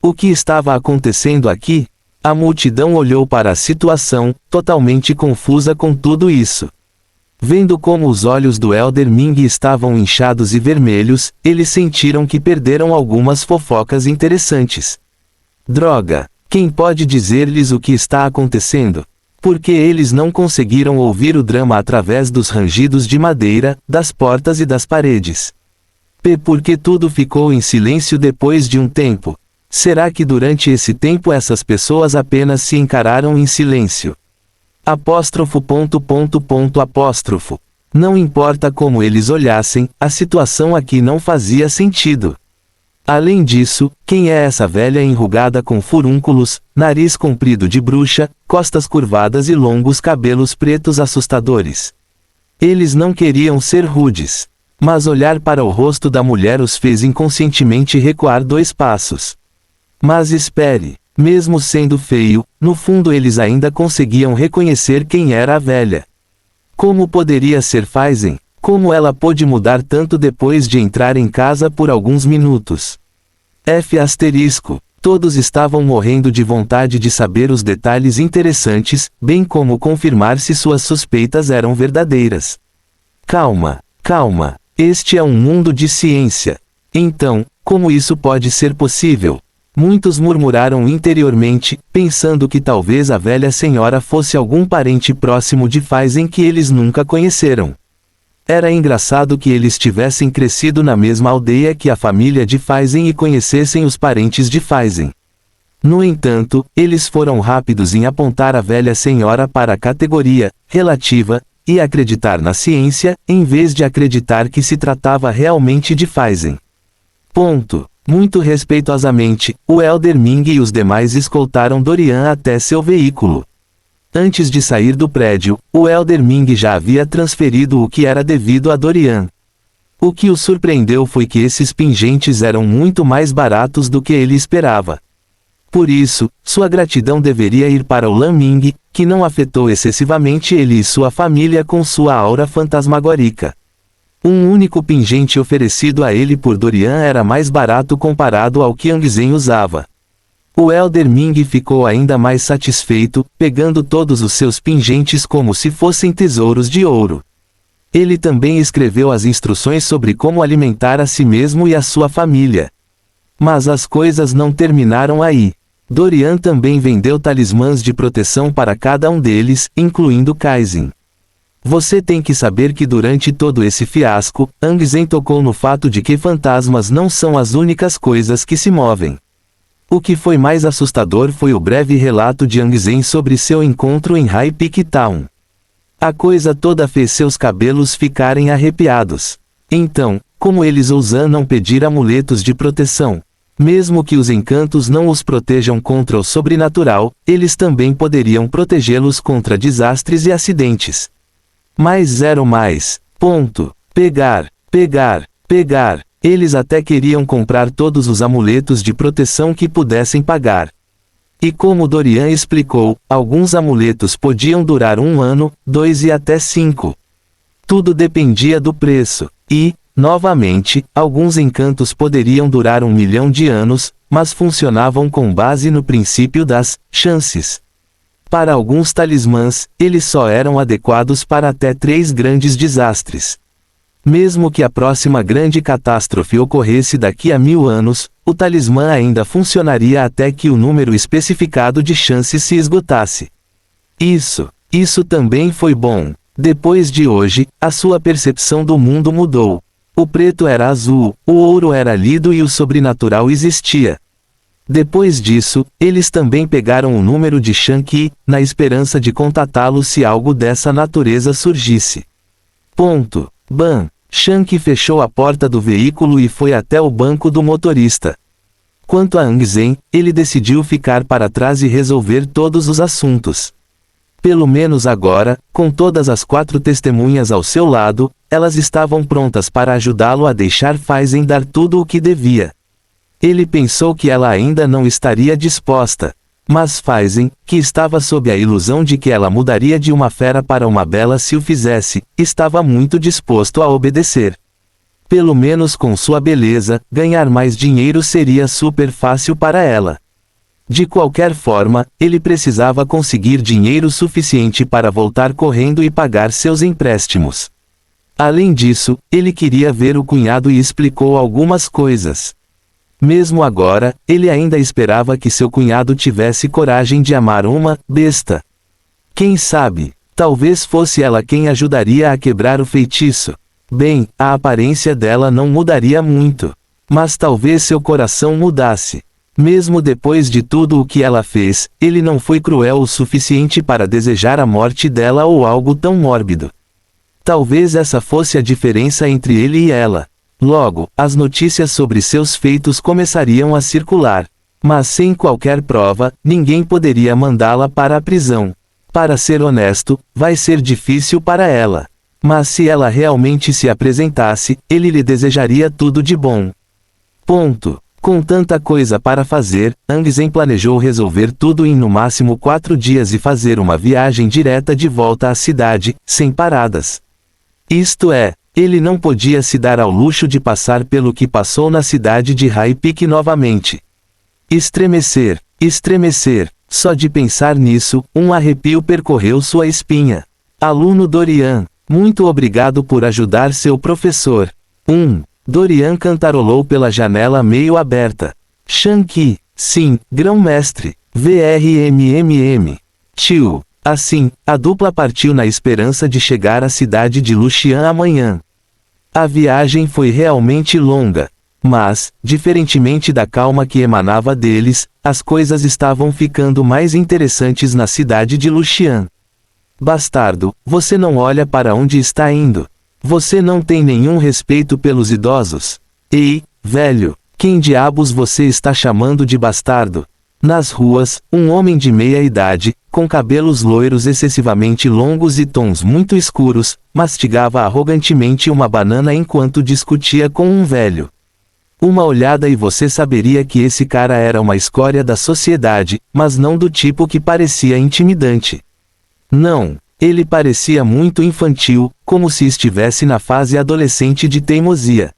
O que estava acontecendo aqui? A multidão olhou para a situação, totalmente confusa com tudo isso. Vendo como os olhos do Elder Ming estavam inchados e vermelhos, eles sentiram que perderam algumas fofocas interessantes. Droga! Quem pode dizer-lhes o que está acontecendo? Porque eles não conseguiram ouvir o drama através dos rangidos de madeira, das portas e das paredes. Porque tudo ficou em silêncio depois de um tempo. Será que durante esse tempo essas pessoas apenas se encararam em silêncio? Apóstrofo. Não importa como eles olhassem, a situação aqui não fazia sentido. Além disso, quem é essa velha enrugada com furúnculos, nariz comprido de bruxa, costas curvadas e longos cabelos pretos assustadores? Eles não queriam ser rudes. Mas olhar para o rosto da mulher os fez inconscientemente recuar 2 passos. Mas espere. Mesmo sendo feio, no fundo eles ainda conseguiam reconhecer quem era a velha. Como poderia ser Faizen? Como ela pôde mudar tanto depois de entrar em casa por alguns minutos? Todos estavam morrendo de vontade de saber os detalhes interessantes, bem como confirmar se suas suspeitas eram verdadeiras. Calma. Este é um mundo de ciência. Então, como isso pode ser possível? Muitos murmuraram interiormente, pensando que talvez a velha senhora fosse algum parente próximo de Faizen que eles nunca conheceram. Era engraçado que eles tivessem crescido na mesma aldeia que a família de Faizen e conhecessem os parentes de Faizen. No entanto, eles foram rápidos em apontar a velha senhora para a categoria relativa e acreditar na ciência, em vez de acreditar que se tratava realmente de Faizen. Muito respeitosamente, o Elder Ming e os demais escoltaram Dorian até seu veículo. Antes de sair do prédio, o Elder Ming já havia transferido o que era devido a Dorian. O que o surpreendeu foi que esses pingentes eram muito mais baratos do que ele esperava. Por isso, sua gratidão deveria ir para o Lan Ming, que não afetou excessivamente ele e sua família com sua aura fantasmagórica. Um único pingente oferecido a ele por Dorian era mais barato comparado ao que Angzen usava. O Elder Ming ficou ainda mais satisfeito, pegando todos os seus pingentes como se fossem tesouros de ouro. Ele também escreveu as instruções sobre como alimentar a si mesmo e a sua família. Mas as coisas não terminaram aí. Dorian também vendeu talismãs de proteção para cada um deles, incluindo Kaizen. Você tem que saber que durante todo esse fiasco, Ang Zen tocou no fato de que fantasmas não são as únicas coisas que se movem. O que foi mais assustador foi o breve relato de Ang Zen sobre seu encontro em High Peak Town. A coisa toda fez seus cabelos ficarem arrepiados. Então, como eles ousam pedir amuletos de proteção? Mesmo que os encantos não os protejam contra o sobrenatural, eles também poderiam protegê-los contra desastres e acidentes. Mais zero mais. Ponto. Pegar, pegar, pegar. Eles até queriam comprar todos os amuletos de proteção que pudessem pagar. E como Dorian explicou, alguns amuletos podiam durar 1 ano, 2 e até 5. Tudo dependia do preço. E, novamente, alguns encantos poderiam durar 1 milhão de anos, mas funcionavam com base no princípio das chances. Para alguns talismãs, eles só eram adequados para até 3 grandes desastres. Mesmo que a próxima grande catástrofe ocorresse daqui a 1000 anos, o talismã ainda funcionaria até que o número especificado de chances se esgotasse. Isso também foi bom. Depois de hoje, a sua percepção do mundo mudou. O preto era azul, o ouro era lido e o sobrenatural existia. Depois disso, eles também pegaram o número de Shanqi, na esperança de contatá-lo se algo dessa natureza surgisse. Ponto. Bam! Shanqi fechou a porta do veículo e foi até o banco do motorista. Quanto a Ang Zen, ele decidiu ficar para trás e resolver todos os assuntos. Pelo menos agora, com todas as 4 testemunhas ao seu lado, elas estavam prontas para ajudá-lo a deixar Faizen dar tudo o que devia. Ele pensou que ela ainda não estaria disposta. Mas Faizen, que estava sob a ilusão de que ela mudaria de uma fera para uma bela se o fizesse, estava muito disposto a obedecer. Pelo menos com sua beleza, ganhar mais dinheiro seria super fácil para ela. De qualquer forma, ele precisava conseguir dinheiro suficiente para voltar correndo e pagar seus empréstimos. Além disso, ele queria ver o cunhado e explicou algumas coisas. Mesmo agora, ele ainda esperava que seu cunhado tivesse coragem de amar uma besta. Quem sabe, talvez fosse ela quem ajudaria a quebrar o feitiço. Bem, a aparência dela não mudaria muito. Mas talvez seu coração mudasse. Mesmo depois de tudo o que ela fez, ele não foi cruel o suficiente para desejar a morte dela ou algo tão mórbido. Talvez essa fosse a diferença entre ele e ela. Logo, as notícias sobre seus feitos começariam a circular. Mas sem qualquer prova, ninguém poderia mandá-la para a prisão. Para ser honesto, vai ser difícil para ela. Mas se ela realmente se apresentasse, ele lhe desejaria tudo de bom. Ponto. Com tanta coisa para fazer, Ang Zen planejou resolver tudo em no máximo 4 dias e fazer uma viagem direta de volta à cidade, sem paradas. Isto é, ele não podia se dar ao luxo de passar pelo que passou na cidade de High Peak novamente. Estremecer, estremecer, só de pensar nisso, um arrepio percorreu sua espinha. Aluno Dorian, muito obrigado por ajudar seu professor. Dorian cantarolou pela janela meio aberta. Shanqi, sim, grão-mestre, VRMMM. Tio. Assim, a dupla partiu na esperança de chegar à cidade de Luxian amanhã. A viagem foi realmente longa. Mas, diferentemente da calma que emanava deles, as coisas estavam ficando mais interessantes na cidade de Luxian. Bastardo, você não olha para onde está indo. Você não tem nenhum respeito pelos idosos. Ei, velho, quem diabos você está chamando de bastardo? Nas ruas, um homem de meia idade, com cabelos loiros excessivamente longos e tons muito escuros, mastigava arrogantemente uma banana enquanto discutia com um velho. Uma olhada e você saberia que esse cara era uma escória da sociedade, mas não do tipo que parecia intimidante. Não. Ele parecia muito infantil, como se estivesse na fase adolescente de teimosia.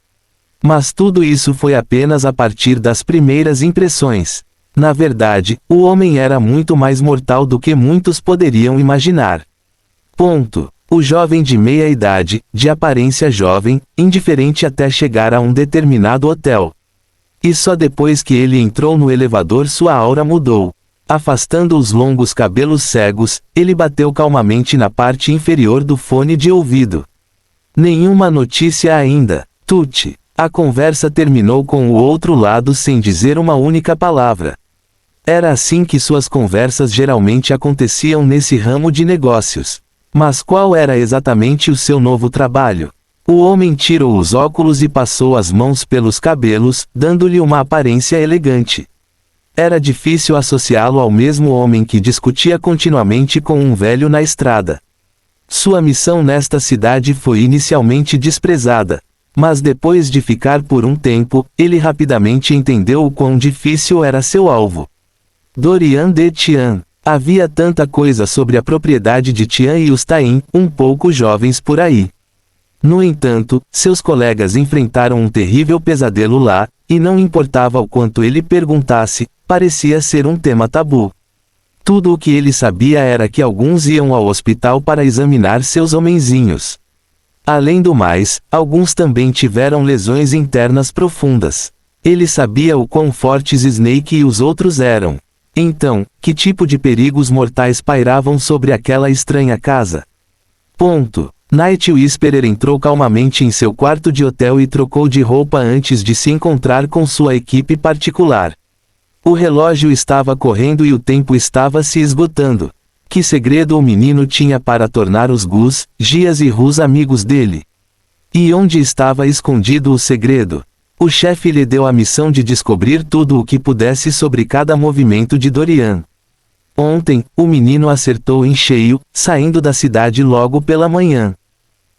Mas tudo isso foi apenas a partir das primeiras impressões. Na verdade, o homem era muito mais mortal do que muitos poderiam imaginar. Ponto. O jovem de meia idade, de aparência jovem, indiferente até chegar a um determinado hotel. E só depois que ele entrou no elevador sua aura mudou. Afastando os longos cabelos cegos, ele bateu calmamente na parte inferior do fone de ouvido. Nenhuma notícia ainda, Tucci. A conversa terminou com o outro lado sem dizer uma única palavra. Era assim que suas conversas geralmente aconteciam nesse ramo de negócios. Mas qual era exatamente o seu novo trabalho? O homem tirou os óculos e passou as mãos pelos cabelos, dando-lhe uma aparência elegante. Era difícil associá-lo ao mesmo homem que discutia continuamente com um velho na estrada. Sua missão nesta cidade foi inicialmente desprezada. Mas depois de ficar por um tempo, ele rapidamente entendeu o quão difícil era seu alvo. Dorian de Tian. Havia tanta coisa sobre a propriedade de Tian e os Tain, um pouco jovens por aí. No entanto, seus colegas enfrentaram um terrível pesadelo lá, e não importava o quanto ele perguntasse, parecia ser um tema tabu. Tudo o que ele sabia era que alguns iam ao hospital para examinar seus homenzinhos. Além do mais, alguns também tiveram lesões internas profundas. Ele sabia o quão fortes Snake e os outros eram. Então, que tipo de perigos mortais pairavam sobre aquela estranha casa? Night Whisperer entrou calmamente em seu quarto de hotel e trocou de roupa antes de se encontrar com sua equipe particular. O relógio estava correndo e o tempo estava se esgotando. Que segredo o menino tinha para tornar os Gus, Gias e Rus amigos dele? E onde estava escondido o segredo? O chefe lhe deu a missão de descobrir tudo o que pudesse sobre cada movimento de Dorian. Ontem, o menino acertou em cheio, saindo da cidade logo pela manhã.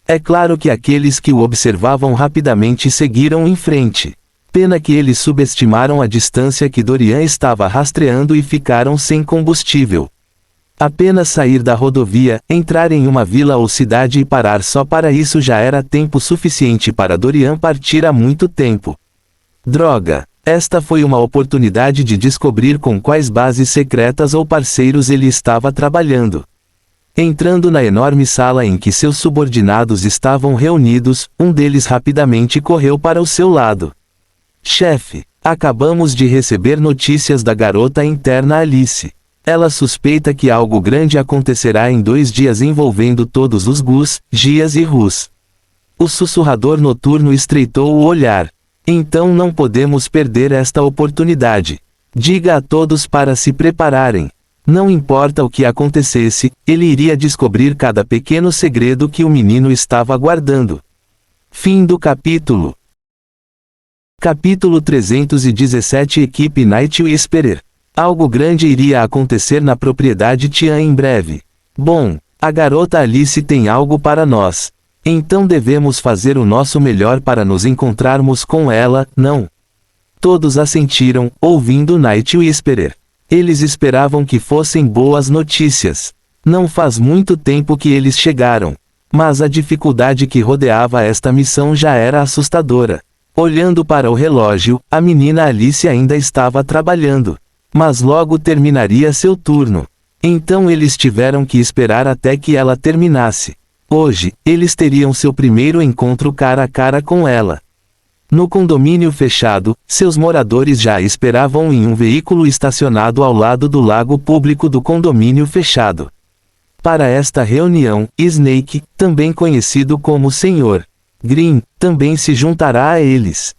É claro que aqueles que o observavam rapidamente seguiram em frente. Pena que eles subestimaram a distância que Dorian estava rastreando e ficaram sem combustível. Apenas sair da rodovia, entrar em uma vila ou cidade e parar só para isso já era tempo suficiente para Dorian partir há muito tempo. Droga! Esta foi uma oportunidade de descobrir com quais bases secretas ou parceiros ele estava trabalhando. Entrando na enorme sala em que seus subordinados estavam reunidos, um deles rapidamente correu para o seu lado. Chefe, acabamos de receber notícias da garota interna Alice. Ela suspeita que algo grande acontecerá em 2 dias envolvendo todos os Gus, Gias e Rus. O sussurrador noturno estreitou o olhar. Então não podemos perder esta oportunidade. Diga a todos para se prepararem. Não importa o que acontecesse, ele iria descobrir cada pequeno segredo que o menino estava guardando. Fim do capítulo. Capítulo 317. Equipe Night Whisperer. Algo grande iria acontecer na propriedade Tian em breve. Bom, a garota Alice tem algo para nós. Então devemos fazer o nosso melhor para nos encontrarmos com ela, não? Todos assentiram, ouvindo Night Whisperer. Eles esperavam que fossem boas notícias. Não faz muito tempo que eles chegaram. Mas a dificuldade que rodeava esta missão já era assustadora. Olhando para o relógio, a menina Alice ainda estava trabalhando. Mas logo terminaria seu turno. Então eles tiveram que esperar até que ela terminasse. Hoje, eles teriam seu primeiro encontro cara a cara com ela. No condomínio fechado, seus moradores já esperavam em um veículo estacionado ao lado do lago público do condomínio fechado. Para esta reunião, Snake, também conhecido como Sr. Green, também se juntará a eles.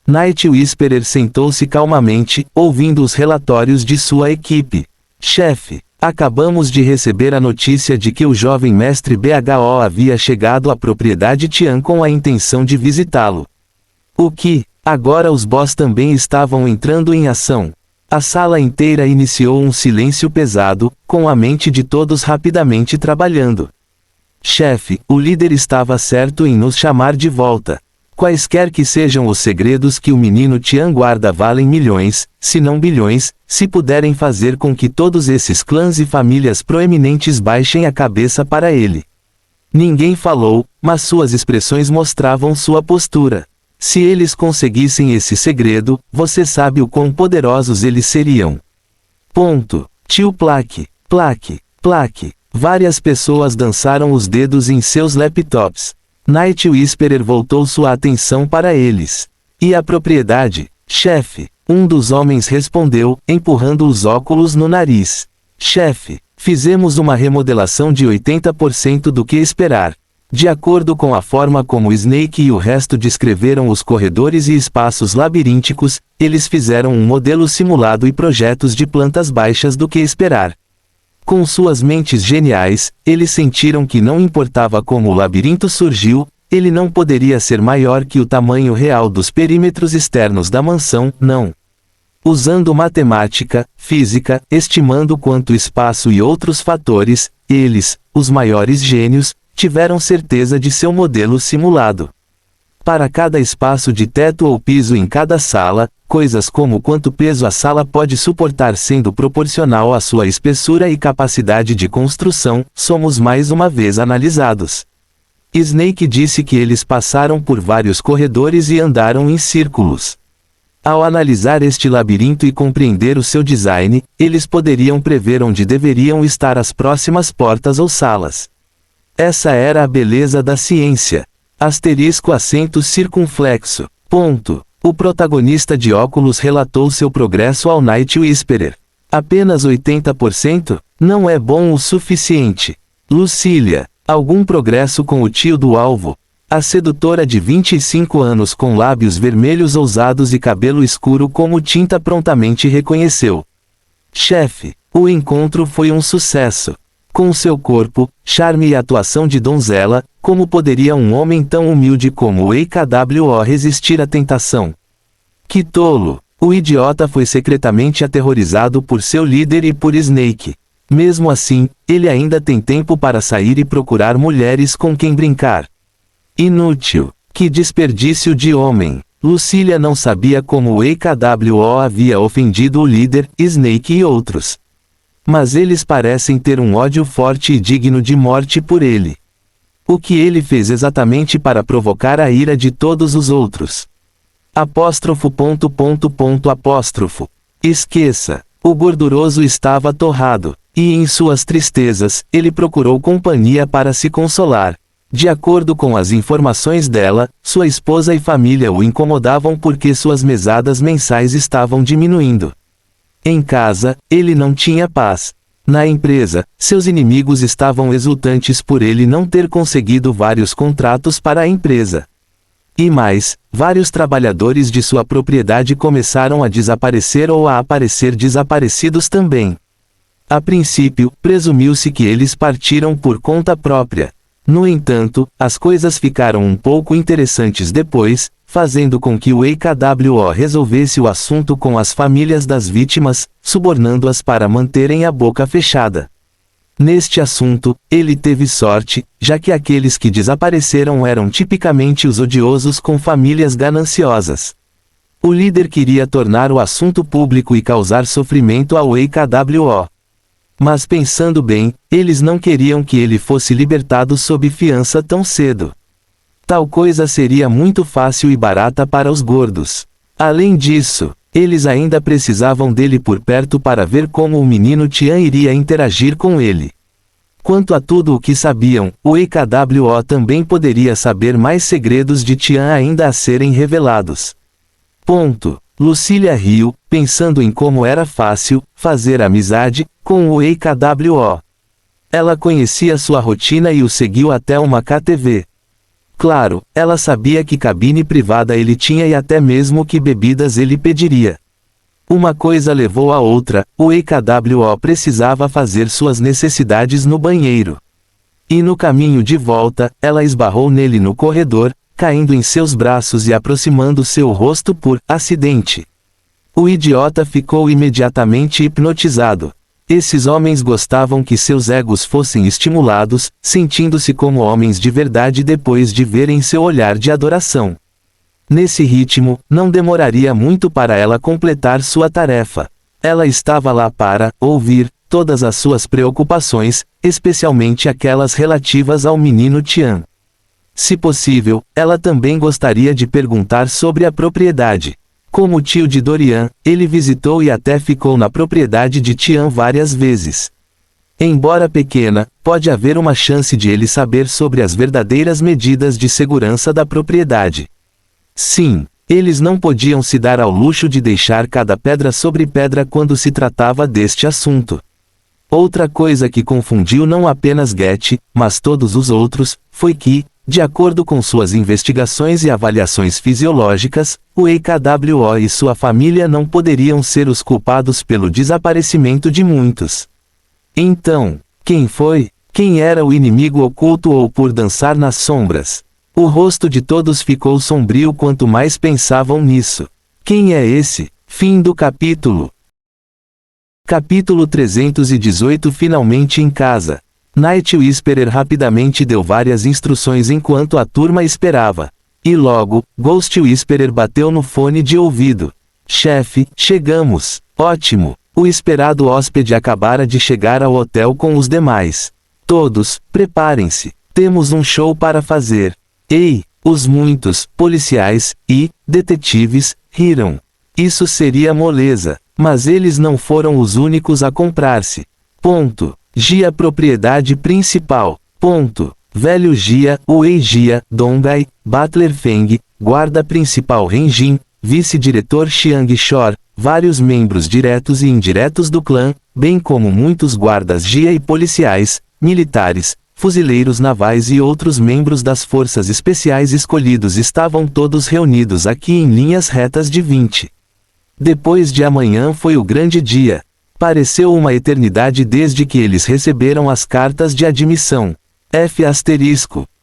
Night Whisperer sentou-se calmamente, ouvindo os relatórios de sua equipe. Chefe, acabamos de receber a notícia de que o jovem mestre BHO havia chegado à propriedade Tian com a intenção de visitá-lo. O que? Agora os boss também estavam entrando em ação. A sala inteira iniciou um silêncio pesado, com a mente de todos rapidamente trabalhando. Chefe, o líder estava certo em nos chamar de volta. Quaisquer que sejam os segredos que o menino Tian guarda valem milhões, se não bilhões, se puderem fazer com que todos esses clãs e famílias proeminentes baixem a cabeça para ele. Ninguém falou, mas suas expressões mostravam sua postura. Se eles conseguissem esse segredo, você sabe o quão poderosos eles seriam. Tio Plaque, Plaque, Plaque. Várias pessoas dançaram os dedos em seus laptops. Night Whisperer voltou sua atenção para eles. E a propriedade? Chefe, um dos homens respondeu, empurrando os óculos no nariz. Chefe, fizemos uma remodelação de 80% do que esperar. De acordo com a forma como Snake e o resto descreveram os corredores e espaços labirínticos, eles fizeram um modelo simulado e projetos de plantas baixas do que esperar. Com suas mentes geniais, eles sentiram que não importava como o labirinto surgiu, ele não poderia ser maior que o tamanho real dos perímetros externos da mansão, não. Usando matemática, física, estimando quanto espaço e outros fatores, eles, os maiores gênios, tiveram certeza de seu modelo simulado. Para cada espaço de teto ou piso em cada sala, coisas como quanto peso a sala pode suportar sendo proporcional à sua espessura e capacidade de construção, somos mais uma vez analisados. Snake disse que eles passaram por vários corredores e andaram em círculos. Ao analisar este labirinto e compreender o seu design, eles poderiam prever onde deveriam estar as próximas portas ou salas. Essa era a beleza da ciência. *acento circunflexo. Ponto. O protagonista de óculos relatou seu progresso ao Night Whisperer. Apenas 80%? Não é bom o suficiente. Lucília. Algum progresso com o tio do alvo? A sedutora de 25 anos com lábios vermelhos ousados e cabelo escuro como tinta prontamente reconheceu. Chefe, o encontro foi um sucesso. Com seu corpo, charme e atuação de donzela, como poderia um homem tão humilde como o EKWO resistir à tentação? Que tolo! O idiota foi secretamente aterrorizado por seu líder e por Snake. Mesmo assim, ele ainda tem tempo para sair e procurar mulheres com quem brincar. Inútil. Que desperdício de homem. Lucília não sabia como o EKWO havia ofendido o líder, Snake e outros. Mas eles parecem ter um ódio forte e digno de morte por ele. O que ele fez exatamente para provocar a ira de todos os outros? Apóstrofo. Esqueça. O gorduroso estava torrado. E em suas tristezas, ele procurou companhia para se consolar. De acordo com as informações dela, sua esposa e família o incomodavam porque suas mesadas mensais estavam diminuindo. Em casa, ele não tinha paz. Na empresa, seus inimigos estavam exultantes por ele não ter conseguido vários contratos para a empresa. E mais, vários trabalhadores de sua propriedade começaram a desaparecer ou a aparecer desaparecidos também. A princípio, presumiu-se que eles partiram por conta própria. No entanto, as coisas ficaram um pouco interessantes depois, fazendo com que o EKWO resolvesse o assunto com as famílias das vítimas, subornando-as para manterem a boca fechada. Neste assunto, ele teve sorte, já que aqueles que desapareceram eram tipicamente os odiosos com famílias gananciosas. O líder queria tornar o assunto público e causar sofrimento ao EKWO. Mas pensando bem, eles não queriam que ele fosse libertado sob fiança tão cedo. Tal coisa seria muito fácil e barata para os gordos. Além disso, eles ainda precisavam dele por perto para ver como o menino Tian iria interagir com ele. Quanto a tudo o que sabiam, o EKWO também poderia saber mais segredos de Tian ainda a serem revelados. Lucília riu, pensando em como era fácil fazer amizade com o EKWO. Ela conhecia sua rotina e o seguiu até uma KTV. Claro, ela sabia que cabine privada ele tinha e até mesmo que bebidas ele pediria. Uma coisa levou a outra, o EKWO precisava fazer suas necessidades no banheiro. E no caminho de volta, ela esbarrou nele no corredor, caindo em seus braços e aproximando seu rosto por acidente. O idiota ficou imediatamente hipnotizado. Esses homens gostavam que seus egos fossem estimulados, sentindo-se como homens de verdade depois de verem seu olhar de adoração. Nesse ritmo, não demoraria muito para ela completar sua tarefa. Ela estava lá para ouvir todas as suas preocupações, especialmente aquelas relativas ao menino Tian. Se possível, ela também gostaria de perguntar sobre a propriedade. Como tio de Dorian, ele visitou e até ficou na propriedade de Tian várias vezes. Embora pequena, pode haver uma chance de ele saber sobre as verdadeiras medidas de segurança da propriedade. Sim, Eles não podiam se dar ao luxo de deixar cada pedra sobre pedra quando se tratava deste assunto. Outra coisa que confundiu não apenas Getty, mas todos os outros, foi que, de acordo com suas investigações e avaliações fisiológicas, o EKWO e sua família não poderiam ser os culpados pelo desaparecimento de muitos. Então, quem foi? Quem era o inimigo oculto ou por dançar nas sombras? O rosto de todos ficou sombrio quanto mais pensavam nisso. Quem é esse? Fim do capítulo. Capítulo 318. Finalmente em casa. Night Whisperer rapidamente deu várias instruções enquanto a turma esperava. E logo, Ghost Whisperer bateu no fone de ouvido. Chefe, chegamos. Ótimo. O esperado hóspede acabara de chegar ao hotel com os demais. Todos, preparem-se. Temos um show para fazer. Ei, os muitos policiais e detetives riram. Isso seria moleza, mas eles não foram os únicos a comprar-se. Ponto. Gia propriedade principal. Ponto. Velho Gia, Wei Gia, Dongai, Butler Feng, guarda principal Renjin, vice-diretor Xiang Shor, vários membros diretos e indiretos do clã, bem como muitos guardas Gia e policiais, militares, fuzileiros navais e outros membros das forças especiais escolhidos estavam todos reunidos aqui em linhas retas de 20. Depois de amanhã foi o grande dia. Pareceu uma eternidade desde que eles receberam as cartas de admissão.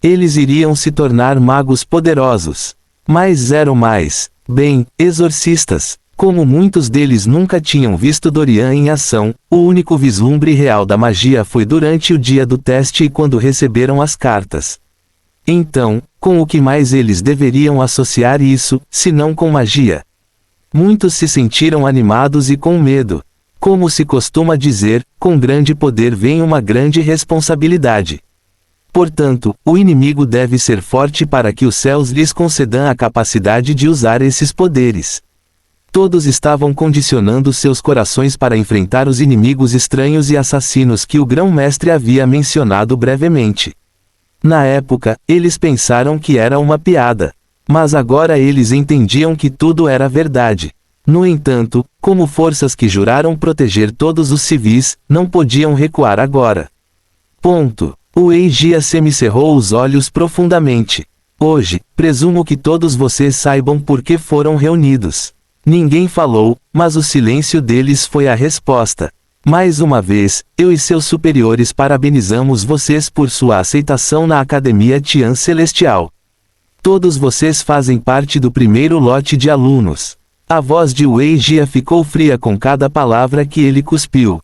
Eles iriam se tornar magos poderosos. Mas eram mais, exorcistas. Como muitos deles nunca tinham visto Dorian em ação, o único vislumbre real da magia foi durante o dia do teste e quando receberam as cartas. Então, com o que mais eles deveriam associar isso, se não com magia? Muitos se sentiram animados e com medo. Como se costuma dizer, com grande poder vem uma grande responsabilidade. Portanto, o inimigo deve ser forte para que os céus lhes concedam a capacidade de usar esses poderes. Todos estavam condicionando seus corações para enfrentar os inimigos estranhos e assassinos que o grão-mestre havia mencionado brevemente. Na época, eles pensaram que era uma piada. Mas agora eles entendiam que tudo era verdade. No entanto, como forças que juraram proteger todos os civis, não podiam recuar agora. Ponto. O Eijia semicerrou os olhos profundamente. Hoje, presumo que todos vocês saibam por que foram reunidos. Ninguém falou, mas o silêncio deles foi a resposta. Mais uma vez, eu e seus superiores parabenizamos vocês por sua aceitação na Academia Tian Celestial. Todos vocês fazem parte do primeiro lote de alunos. A voz de Wei Jia ficou fria com cada palavra que ele cuspiu.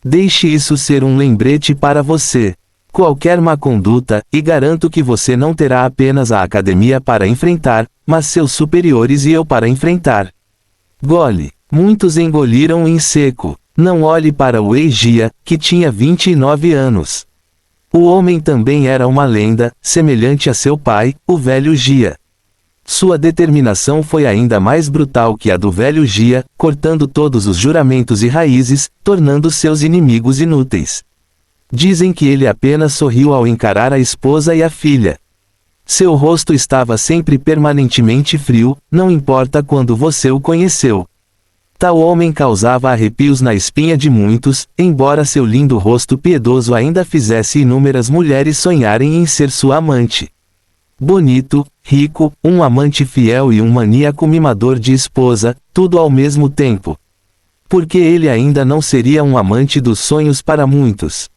Deixe isso ser um lembrete para você. Qualquer má conduta, e garanto que você não terá apenas a academia para enfrentar, mas seus superiores e eu para enfrentar. Gole. Muitos engoliram em seco. Não olhe para Wei Jia, que tinha 29 anos. O homem também era uma lenda, semelhante a seu pai, o velho Jia. Sua determinação foi ainda mais brutal que a do velho Jia, cortando todos os juramentos e raízes, tornando seus inimigos inúteis. Dizem que ele apenas sorriu ao encarar a esposa e a filha. Seu rosto estava sempre permanentemente frio, não importa quando você o conheceu. Tal homem causava arrepios na espinha de muitos, embora seu lindo rosto piedoso ainda fizesse inúmeras mulheres sonharem em ser sua amante. Bonito, rico, um amante fiel e um maníaco mimador de esposa, tudo ao mesmo tempo. Porque ele ainda não seria um amante dos sonhos para muitos.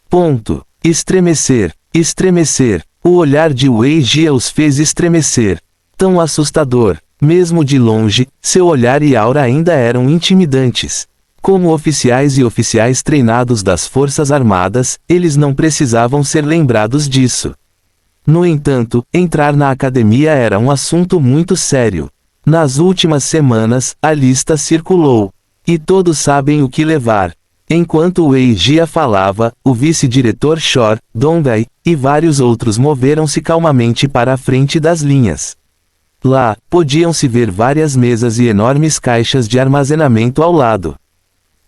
Ponto. Estremecer. Estremecer. O olhar de Wei Jia os fez estremecer. Tão assustador. Mesmo de longe, seu olhar e aura ainda eram intimidantes. Como oficiais e oficiais treinados das Forças Armadas, eles não precisavam ser lembrados disso. No entanto, entrar na academia era um assunto muito sério. Nas últimas semanas, a lista circulou. E todos sabem o que levar. Enquanto Wei Jia falava, o vice-diretor Shor, Dongai, e vários outros moveram-se calmamente para a frente das linhas. Lá, podiam-se ver várias mesas e enormes caixas de armazenamento ao lado.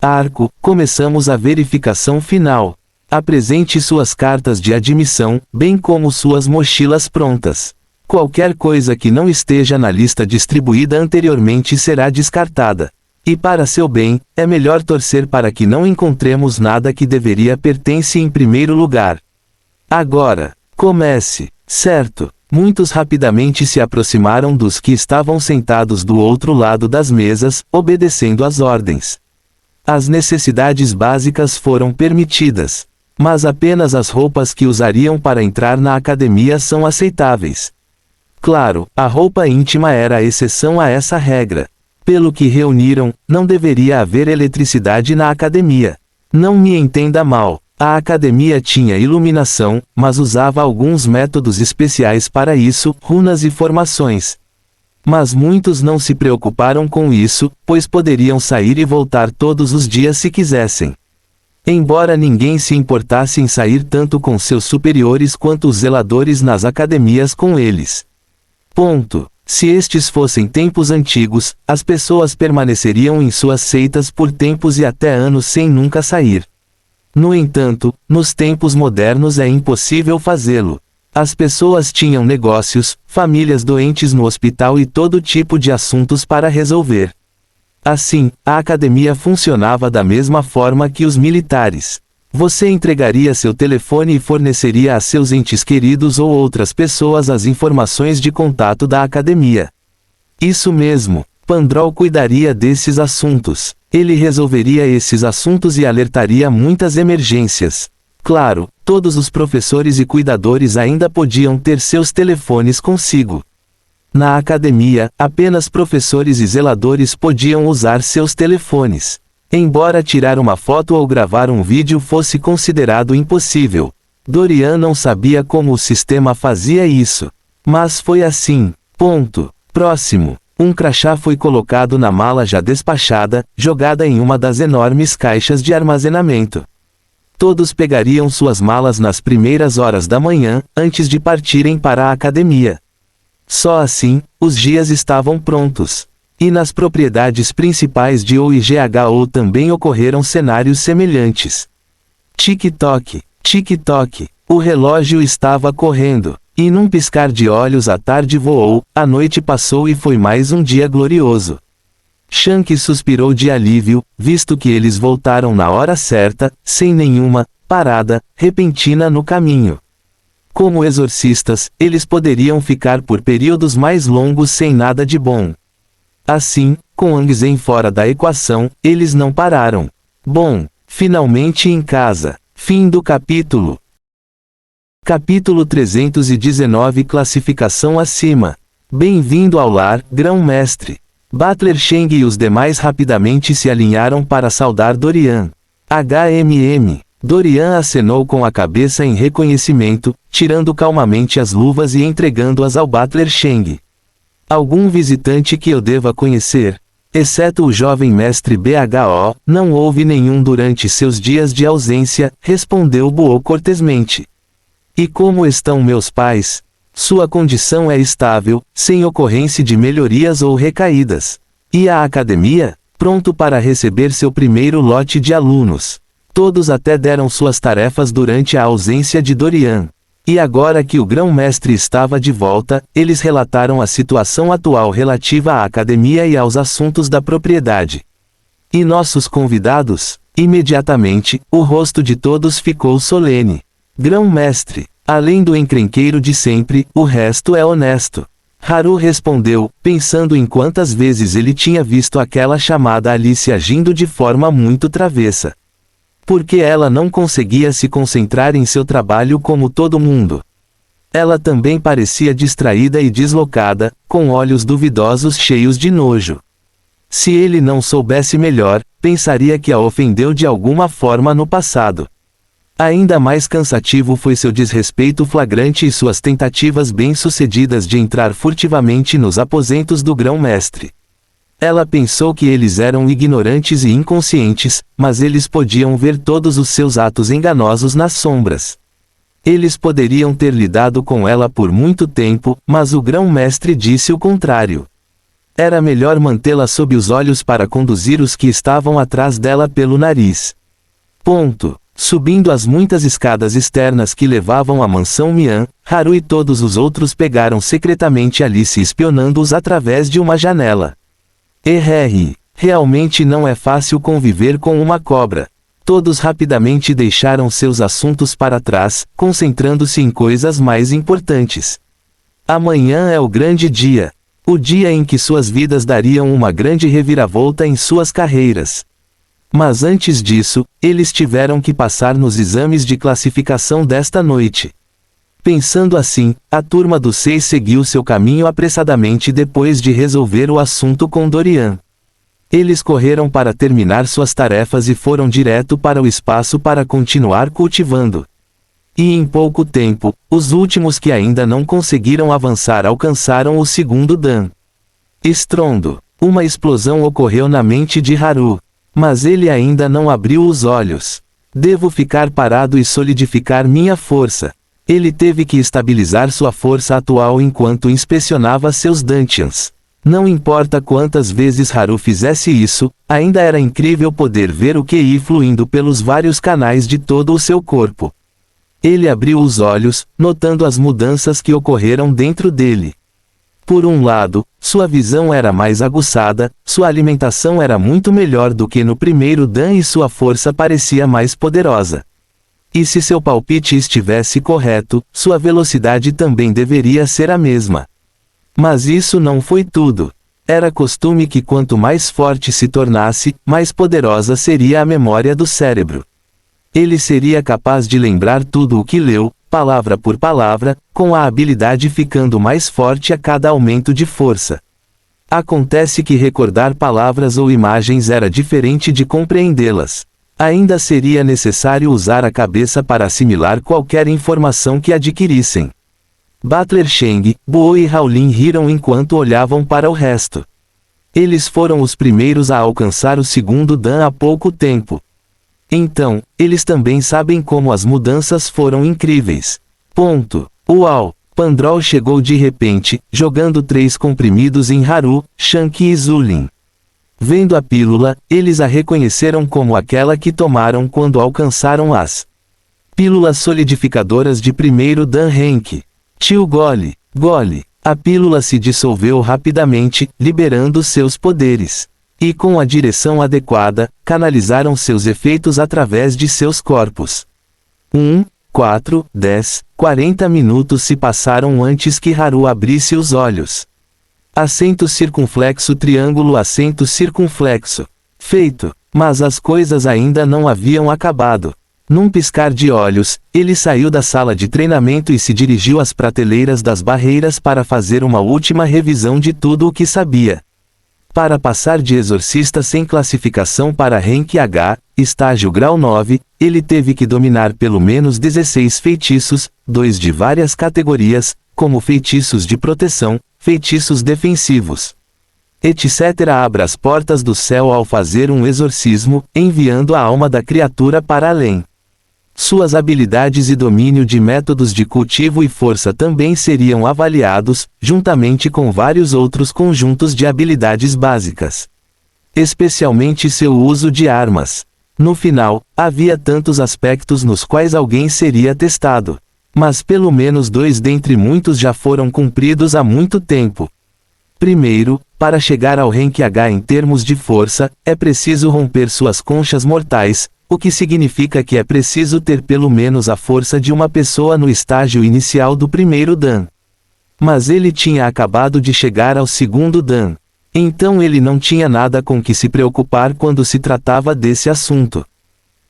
Arco, começamos a verificação final. Apresente suas cartas de admissão, bem como suas mochilas prontas. Qualquer coisa que não esteja na lista distribuída anteriormente será descartada. E para seu bem, é melhor torcer para que não encontremos nada que deveria pertence em primeiro lugar. Agora, comece, certo? Muitos rapidamente se aproximaram dos que estavam sentados do outro lado das mesas, obedecendo às ordens. As necessidades básicas foram permitidas, mas apenas as roupas que usariam para entrar na academia são aceitáveis. Claro, a roupa íntima era a exceção a essa regra. Pelo que reuniram, não deveria haver eletricidade na academia. Não me entenda mal, a academia tinha iluminação, mas usava alguns métodos especiais para isso, runas e formações. Mas muitos não se preocuparam com isso, pois poderiam sair e voltar todos os dias se quisessem. Embora ninguém se importasse em sair tanto com seus superiores quanto os zeladores nas academias com eles. Ponto. Se estes fossem tempos antigos, as pessoas permaneceriam em suas seitas por tempos e até anos sem nunca sair. No entanto, nos tempos modernos é impossível fazê-lo. As pessoas tinham negócios, famílias doentes no hospital e todo tipo de assuntos para resolver. Assim, a academia funcionava da mesma forma que os militares. Você entregaria seu telefone e forneceria a seus entes queridos ou outras pessoas as informações de contato da academia. Isso mesmo, Pandrol cuidaria desses assuntos. Ele resolveria esses assuntos e alertaria muitas emergências. Claro, todos os professores e cuidadores ainda podiam ter seus telefones consigo. Na academia, apenas professores e zeladores podiam usar seus telefones. Embora tirar uma foto ou gravar um vídeo fosse considerado impossível, Dorian não sabia como o sistema fazia isso. Mas foi assim. Ponto. Próximo. Um crachá foi colocado na mala já despachada, jogada em uma das enormes caixas de armazenamento. Todos pegariam suas malas nas primeiras horas da manhã, antes de partirem para a academia. Só assim, os dias estavam prontos. E nas propriedades principais de OIGHO também ocorreram cenários semelhantes. Tic-toc, tic-toc, o relógio estava correndo. E num piscar de olhos a tarde voou, a noite passou e foi mais um dia glorioso. Shanks suspirou de alívio, visto que eles voltaram na hora certa, sem nenhuma parada repentina no caminho. Como exorcistas, eles poderiam ficar por períodos mais longos sem nada de bom. Assim, com Angzen fora da equação, eles não pararam. Bom, finalmente em casa. Fim do capítulo. Capítulo 319 Classificação acima. Bem-vindo ao lar, Grão-Mestre. Butler Sheng e os demais rapidamente se alinharam para saudar Dorian. HMM. Dorian acenou com a cabeça em reconhecimento, tirando calmamente as luvas e entregando-as ao Butler Sheng. Algum visitante que eu deva conhecer? Exceto o jovem mestre BHO, não houve nenhum durante seus dias de ausência, respondeu Buo cortesmente. E como estão meus pais? Sua condição é estável, sem ocorrência de melhorias ou recaídas. E a academia? Pronto para receber seu primeiro lote de alunos. Todos até deram suas tarefas durante a ausência de Dorian. E agora que o grão-mestre estava de volta, eles relataram a situação atual relativa à academia e aos assuntos da propriedade. E nossos convidados? Imediatamente, o rosto de todos ficou solene. Grão-mestre, além do encrenqueiro de sempre, o resto é honesto. Haru respondeu, pensando em quantas vezes ele tinha visto aquela chamada Alice agindo de forma muito travessa. Porque ela não conseguia se concentrar em seu trabalho como todo mundo. Ela também parecia distraída e deslocada, com olhos duvidosos cheios de nojo. Se ele não soubesse melhor, pensaria que a ofendeu de alguma forma no passado. Ainda mais cansativo foi seu desrespeito flagrante e suas tentativas bem-sucedidas de entrar furtivamente nos aposentos do grão-mestre. Ela pensou que eles eram ignorantes e inconscientes, mas eles podiam ver todos os seus atos enganosos nas sombras. Eles poderiam ter lidado com ela por muito tempo, mas o grão-mestre disse o contrário. Era melhor mantê-la sob os olhos para conduzir os que estavam atrás dela pelo nariz. Ponto. Subindo as muitas escadas externas que levavam à mansão Mian, Haru e todos os outros pegaram secretamente Alice espionando-os através de uma janela. Realmente não é fácil conviver com uma cobra. Todos rapidamente deixaram seus assuntos para trás, concentrando-se em coisas mais importantes. Amanhã é o grande dia. O dia em que suas vidas dariam uma grande reviravolta em suas carreiras. Mas antes disso, eles tiveram que passar nos exames de classificação desta noite. Pensando assim, a turma dos 6 seguiu seu caminho apressadamente depois de resolver o assunto com Dorian. Eles correram para terminar suas tarefas e foram direto para o espaço para continuar cultivando. E em pouco tempo, os últimos que ainda não conseguiram avançar alcançaram o segundo Dan. Estrondo. Uma explosão ocorreu na mente de Haru. Mas ele ainda não abriu os olhos. Devo ficar parado e solidificar minha força. Ele teve que estabilizar sua força atual enquanto inspecionava seus dungeons. Não importa quantas vezes Haru fizesse isso, ainda era incrível poder ver o QI fluindo pelos vários canais de todo o seu corpo. Ele abriu os olhos, notando as mudanças que ocorreram dentro dele. Por um lado, sua visão era mais aguçada, sua alimentação era muito melhor do que no primeiro Dan e sua força parecia mais poderosa. E se seu palpite estivesse correto, sua velocidade também deveria ser a mesma. Mas isso não foi tudo. Era costume que quanto mais forte se tornasse, mais poderosa seria a memória do cérebro. Ele seria capaz de lembrar tudo o que leu, palavra por palavra, com a habilidade ficando mais forte a cada aumento de força. Acontece que recordar palavras ou imagens era diferente de compreendê-las. Ainda seria necessário usar a cabeça para assimilar qualquer informação que adquirissem. Butler Sheng, Bo e Howlin riram enquanto olhavam para o resto. Eles foram os primeiros a alcançar o segundo Dan há pouco tempo. Então, eles também sabem como as mudanças foram incríveis. Uau! Pandrol chegou de repente, jogando 3 comprimidos em Haru, Shanky e Zulin. Vendo a pílula, eles a reconheceram como aquela que tomaram quando alcançaram as pílulas solidificadoras de primeiro Dan Henk. Tio Gole. A pílula se dissolveu rapidamente, liberando seus poderes. E com a direção adequada, canalizaram seus efeitos através de seus corpos. 4, 10, 40 minutos se passaram antes que Haru abrisse os olhos. Acento circunflexo triângulo acento circunflexo. Feito. Mas as coisas ainda não haviam acabado. Num piscar de olhos, ele saiu da sala de treinamento e se dirigiu às prateleiras das barreiras para fazer uma última revisão de tudo o que sabia. Para passar de exorcista sem classificação para Rank H, estágio grau 9, ele teve que dominar pelo menos 16 feitiços, 2 de várias categorias, como feitiços de proteção, feitiços defensivos, etc. Abra as portas do céu ao fazer um exorcismo, enviando a alma da criatura para além. Suas habilidades e domínio de métodos de cultivo e força também seriam avaliados, juntamente com vários outros conjuntos de habilidades básicas. Especialmente seu uso de armas. No final, havia tantos aspectos nos quais alguém seria testado. Mas pelo menos 2 dentre muitos já foram cumpridos há muito tempo. Primeiro, para chegar ao Rank H em termos de força, é preciso romper suas conchas mortais, o que significa que é preciso ter pelo menos a força de uma pessoa no estágio inicial do primeiro Dan. Mas ele tinha acabado de chegar ao segundo Dan. Então ele não tinha nada com que se preocupar quando se tratava desse assunto.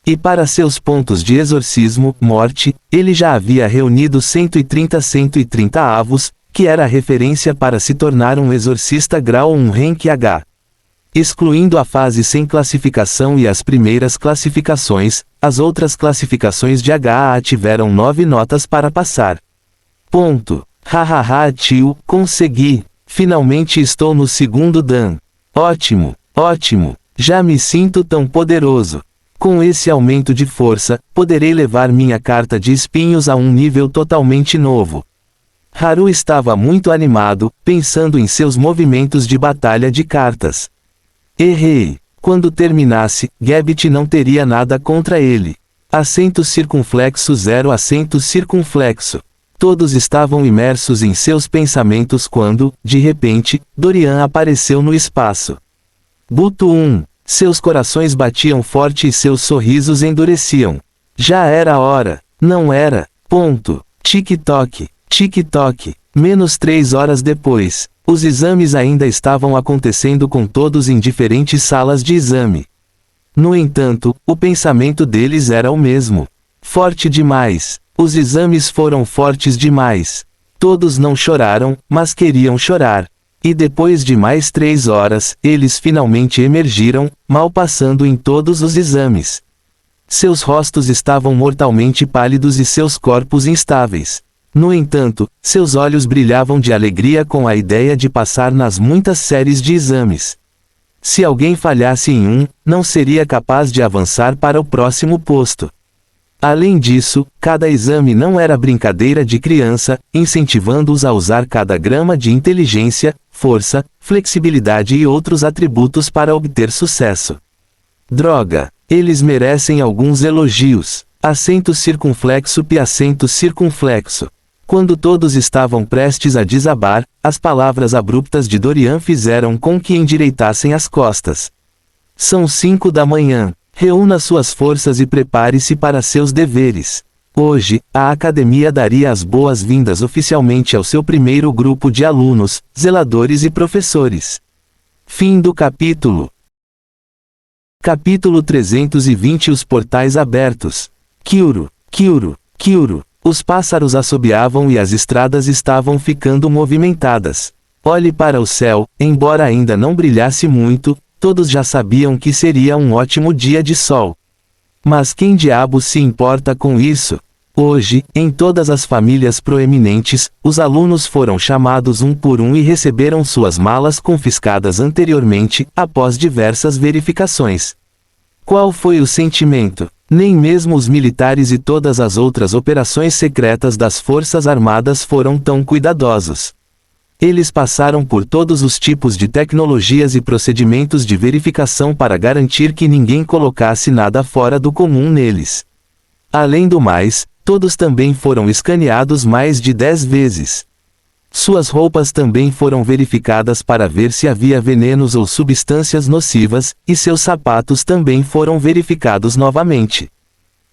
E para seus pontos de exorcismo, morte, ele já havia reunido 130 avos, que era a referência para se tornar um exorcista grau 1 Rank H. Excluindo a fase sem classificação e as primeiras classificações, as outras classificações de HA tiveram 9 notas para passar. Hahaha tio, consegui! Finalmente estou no segundo Dan. Ótimo! Já me sinto tão poderoso. Com esse aumento de força, poderei levar minha carta de espinhos a um nível totalmente novo. Haru estava muito animado, pensando em seus movimentos de batalha de cartas. Quando terminasse, Gambit não teria nada contra ele. Acento circunflexo 0 acento circunflexo. Todos estavam imersos em seus pensamentos quando, de repente, Dorian apareceu no espaço. Buto 1. Seus corações batiam forte e seus sorrisos endureciam. Já era hora. Não era. Ponto. Tic-toc. Tic-toc. Menos 3 horas depois. Os exames ainda estavam acontecendo com todos em diferentes salas de exame. No entanto, o pensamento deles era o mesmo. Forte demais. Os exames foram fortes demais. Todos não choraram, mas queriam chorar. E depois de mais 3 horas, eles finalmente emergiram, mal passando em todos os exames. Seus rostos estavam mortalmente pálidos e seus corpos instáveis. No entanto, seus olhos brilhavam de alegria com a ideia de passar nas muitas séries de exames. Se alguém falhasse em um, não seria capaz de avançar para o próximo posto. Além disso, cada exame não era brincadeira de criança, incentivando-os a usar cada grama de inteligência, força, flexibilidade e outros atributos para obter sucesso. Droga! Eles merecem alguns elogios. Acento circunflexo pi acento circunflexo. Quando todos estavam prestes a desabar, as palavras abruptas de Dorian fizeram com que endireitassem as costas. São 5 da manhã. Reúna suas forças e prepare-se para seus deveres. Hoje, a academia daria as boas-vindas oficialmente ao seu primeiro grupo de alunos, zeladores e professores. Fim do capítulo. Capítulo 320 Os portais abertos. Kyuro, Kyuro, Kyuro. Os pássaros assobiavam e as estradas estavam ficando movimentadas. Olhe para o céu, embora ainda não brilhasse muito, todos já sabiam que seria um ótimo dia de sol. Mas quem diabos se importa com isso? Hoje, em todas as famílias proeminentes, os alunos foram chamados um por um e receberam suas malas confiscadas anteriormente, após diversas verificações. Qual foi o sentimento? Nem mesmo os militares e todas as outras operações secretas das Forças Armadas foram tão cuidadosos. Eles passaram por todos os tipos de tecnologias e procedimentos de verificação para garantir que ninguém colocasse nada fora do comum neles. Além do mais, todos também foram escaneados mais de 10 vezes. Suas roupas também foram verificadas para ver se havia venenos ou substâncias nocivas, e seus sapatos também foram verificados novamente.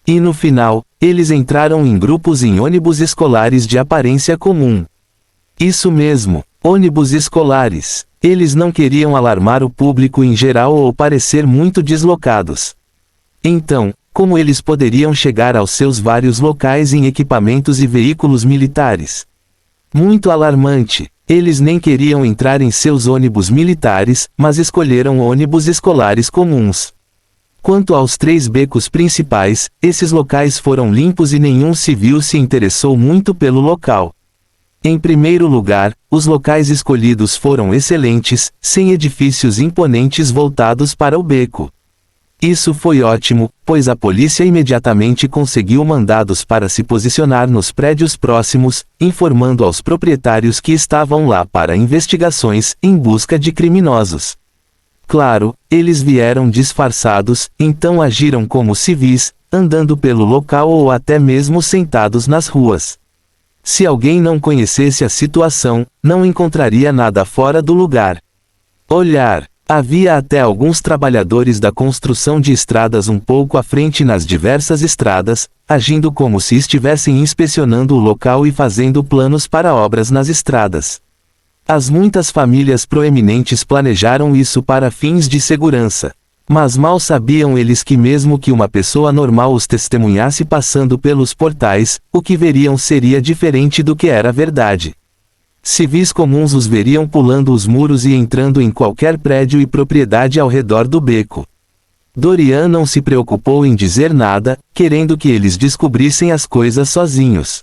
E no final, eles entraram em grupos em ônibus escolares de aparência comum. Isso mesmo, ônibus escolares. Eles não queriam alarmar o público em geral ou parecer muito deslocados. Então, como eles poderiam chegar aos seus vários locais em equipamentos e veículos militares? Muito alarmante. Eles nem queriam entrar em seus ônibus militares, mas escolheram ônibus escolares comuns. Quanto aos 3 becos principais, esses locais foram limpos e nenhum civil se interessou muito pelo local. Em primeiro lugar, os locais escolhidos foram excelentes, sem edifícios imponentes voltados para o beco. Isso foi ótimo, pois a polícia imediatamente conseguiu mandados para se posicionar nos prédios próximos, informando aos proprietários que estavam lá para investigações, em busca de criminosos. Claro, eles vieram disfarçados, então agiram como civis, andando pelo local ou até mesmo sentados nas ruas. Se alguém não conhecesse a situação, não encontraria nada fora do lugar. Olhar. Havia até alguns trabalhadores da construção de estradas um pouco à frente nas diversas estradas, agindo como se estivessem inspecionando o local e fazendo planos para obras nas estradas. As muitas famílias proeminentes planejaram isso para fins de segurança. Mas mal sabiam eles que mesmo que uma pessoa normal os testemunhasse passando pelos portais, o que veriam seria diferente do que era verdade. Civis comuns os veriam pulando os muros e entrando em qualquer prédio e propriedade ao redor do beco. Dorian não se preocupou em dizer nada, querendo que eles descobrissem as coisas sozinhos.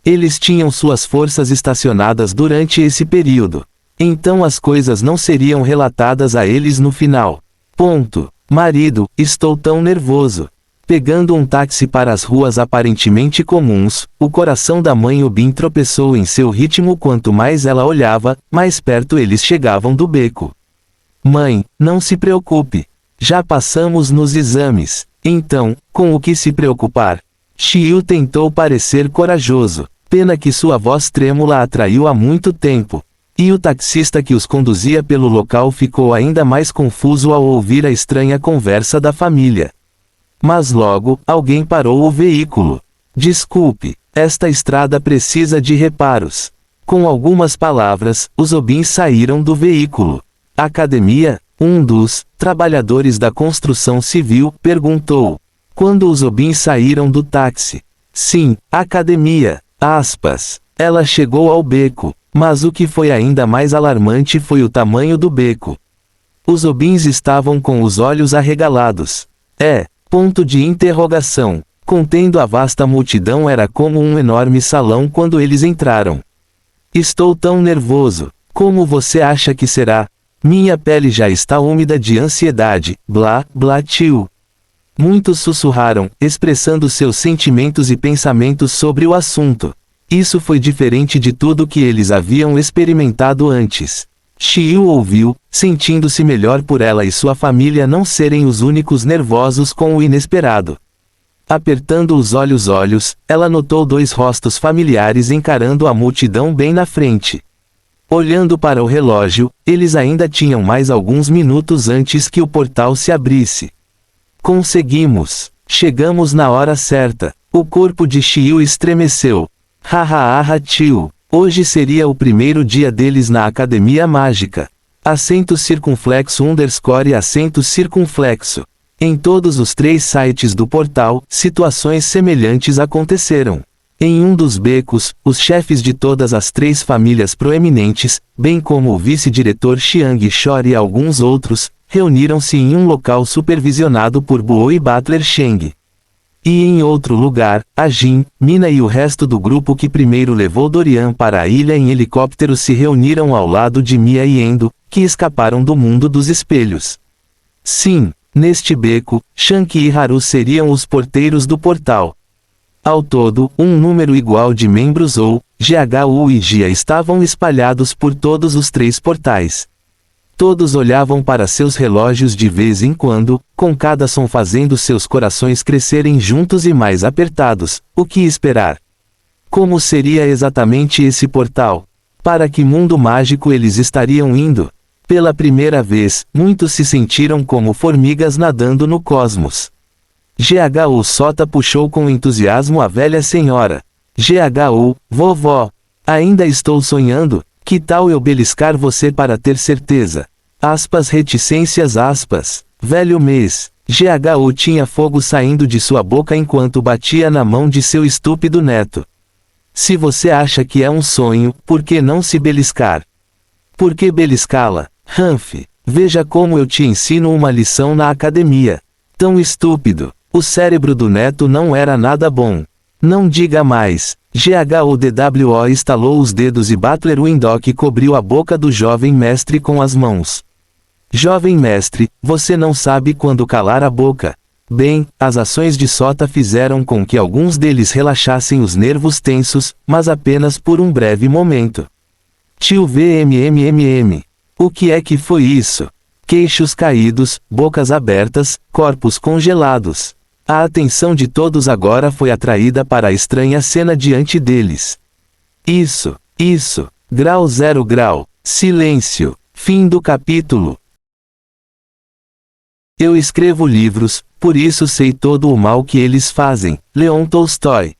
Eles tinham suas forças estacionadas durante esse período. Então as coisas não seriam relatadas a eles no final. Ponto. Marido, estou tão nervoso. Pegando um táxi para as ruas aparentemente comuns, o coração da mãe Obin tropeçou em seu ritmo quanto mais ela olhava, mais perto eles chegavam do beco. Mãe, não se preocupe. Já passamos nos exames. Então, com o que se preocupar? Chiu tentou parecer corajoso. Pena que sua voz trêmula atraiu há muito tempo. E o taxista que os conduzia pelo local ficou ainda mais confuso ao ouvir a estranha conversa da família. Mas logo, alguém parou o veículo. Desculpe, esta estrada precisa de reparos. Com algumas palavras, os Obins saíram do veículo. Academia? Um dos trabalhadores da construção civil perguntou. Quando os Obins saíram do táxi. Sim, academia. Aspas. Ela chegou ao beco. Mas o que foi ainda mais alarmante foi o tamanho do beco. Os Obins estavam com os olhos arregalados. Ponto de interrogação. Contendo a vasta multidão era como um enorme salão quando eles entraram. Estou tão nervoso. Como você acha que será? Minha pele já está úmida de ansiedade, blá, blá tio. Muitos sussurraram, expressando seus sentimentos e pensamentos sobre o assunto. Isso foi diferente de tudo que eles haviam experimentado antes. Chiu ouviu, sentindo-se melhor por ela e sua família não serem os únicos nervosos com o inesperado. Apertando os olhos, ela notou dois rostos familiares encarando a multidão bem na frente. Olhando para o relógio, eles ainda tinham mais alguns minutos antes que o portal se abrisse. Conseguimos! Chegamos na hora certa. O corpo de Chiu estremeceu. Hahaha tio, hoje seria o primeiro dia deles na Academia Mágica. Acento circunflexo _ acento circunflexo. Em todos os 3 sites do portal, situações semelhantes aconteceram. Em um dos becos, os chefes de todas as 3 famílias proeminentes, bem como o vice-diretor Xiang Shor e alguns outros, reuniram-se em um local supervisionado por Buo e Butler Sheng. E em outro lugar, a Jin, Mina e o resto do grupo que primeiro levou Dorian para a ilha em helicóptero se reuniram ao lado de Mia e Endo, que escaparam do mundo dos espelhos. Sim, neste beco, Shank e Haru seriam os porteiros do portal. Ao todo, um número igual de membros ou GHU e Gia estavam espalhados por todos os 3 portais. Todos olhavam para seus relógios de vez em quando, com cada som fazendo seus corações crescerem juntos e mais apertados. O que esperar? Como seria exatamente esse portal? Para que mundo mágico eles estariam indo? Pela primeira vez, muitos se sentiram como formigas nadando no cosmos. GHU Sota puxou com entusiasmo a velha senhora. GHU, vovó. Ainda estou sonhando? Que tal eu beliscar você para ter certeza? Aspas reticências aspas. Velho mês. GHU tinha fogo saindo de sua boca enquanto batia na mão de seu estúpido neto. Se você acha que é um sonho, por que não se beliscar? Por que beliscá-la? Humph, veja como eu te ensino uma lição na academia. Tão estúpido. O cérebro do neto não era nada bom. Não diga mais. GHUDWO estalou os dedos e Butler Windhoek cobriu a boca do jovem mestre com as mãos. Jovem mestre, você não sabe quando calar a boca. Bem, as ações de Sota fizeram com que alguns deles relaxassem os nervos tensos, mas apenas por um breve momento. Tio VMMMM. O que é que foi isso? Queixos caídos, bocas abertas, corpos congelados. A atenção de todos agora foi atraída para a estranha cena diante deles. Isso. Grau 0 grau. Silêncio. Fim do capítulo. Eu escrevo livros, por isso sei todo o mal que eles fazem. Leon Tolstói.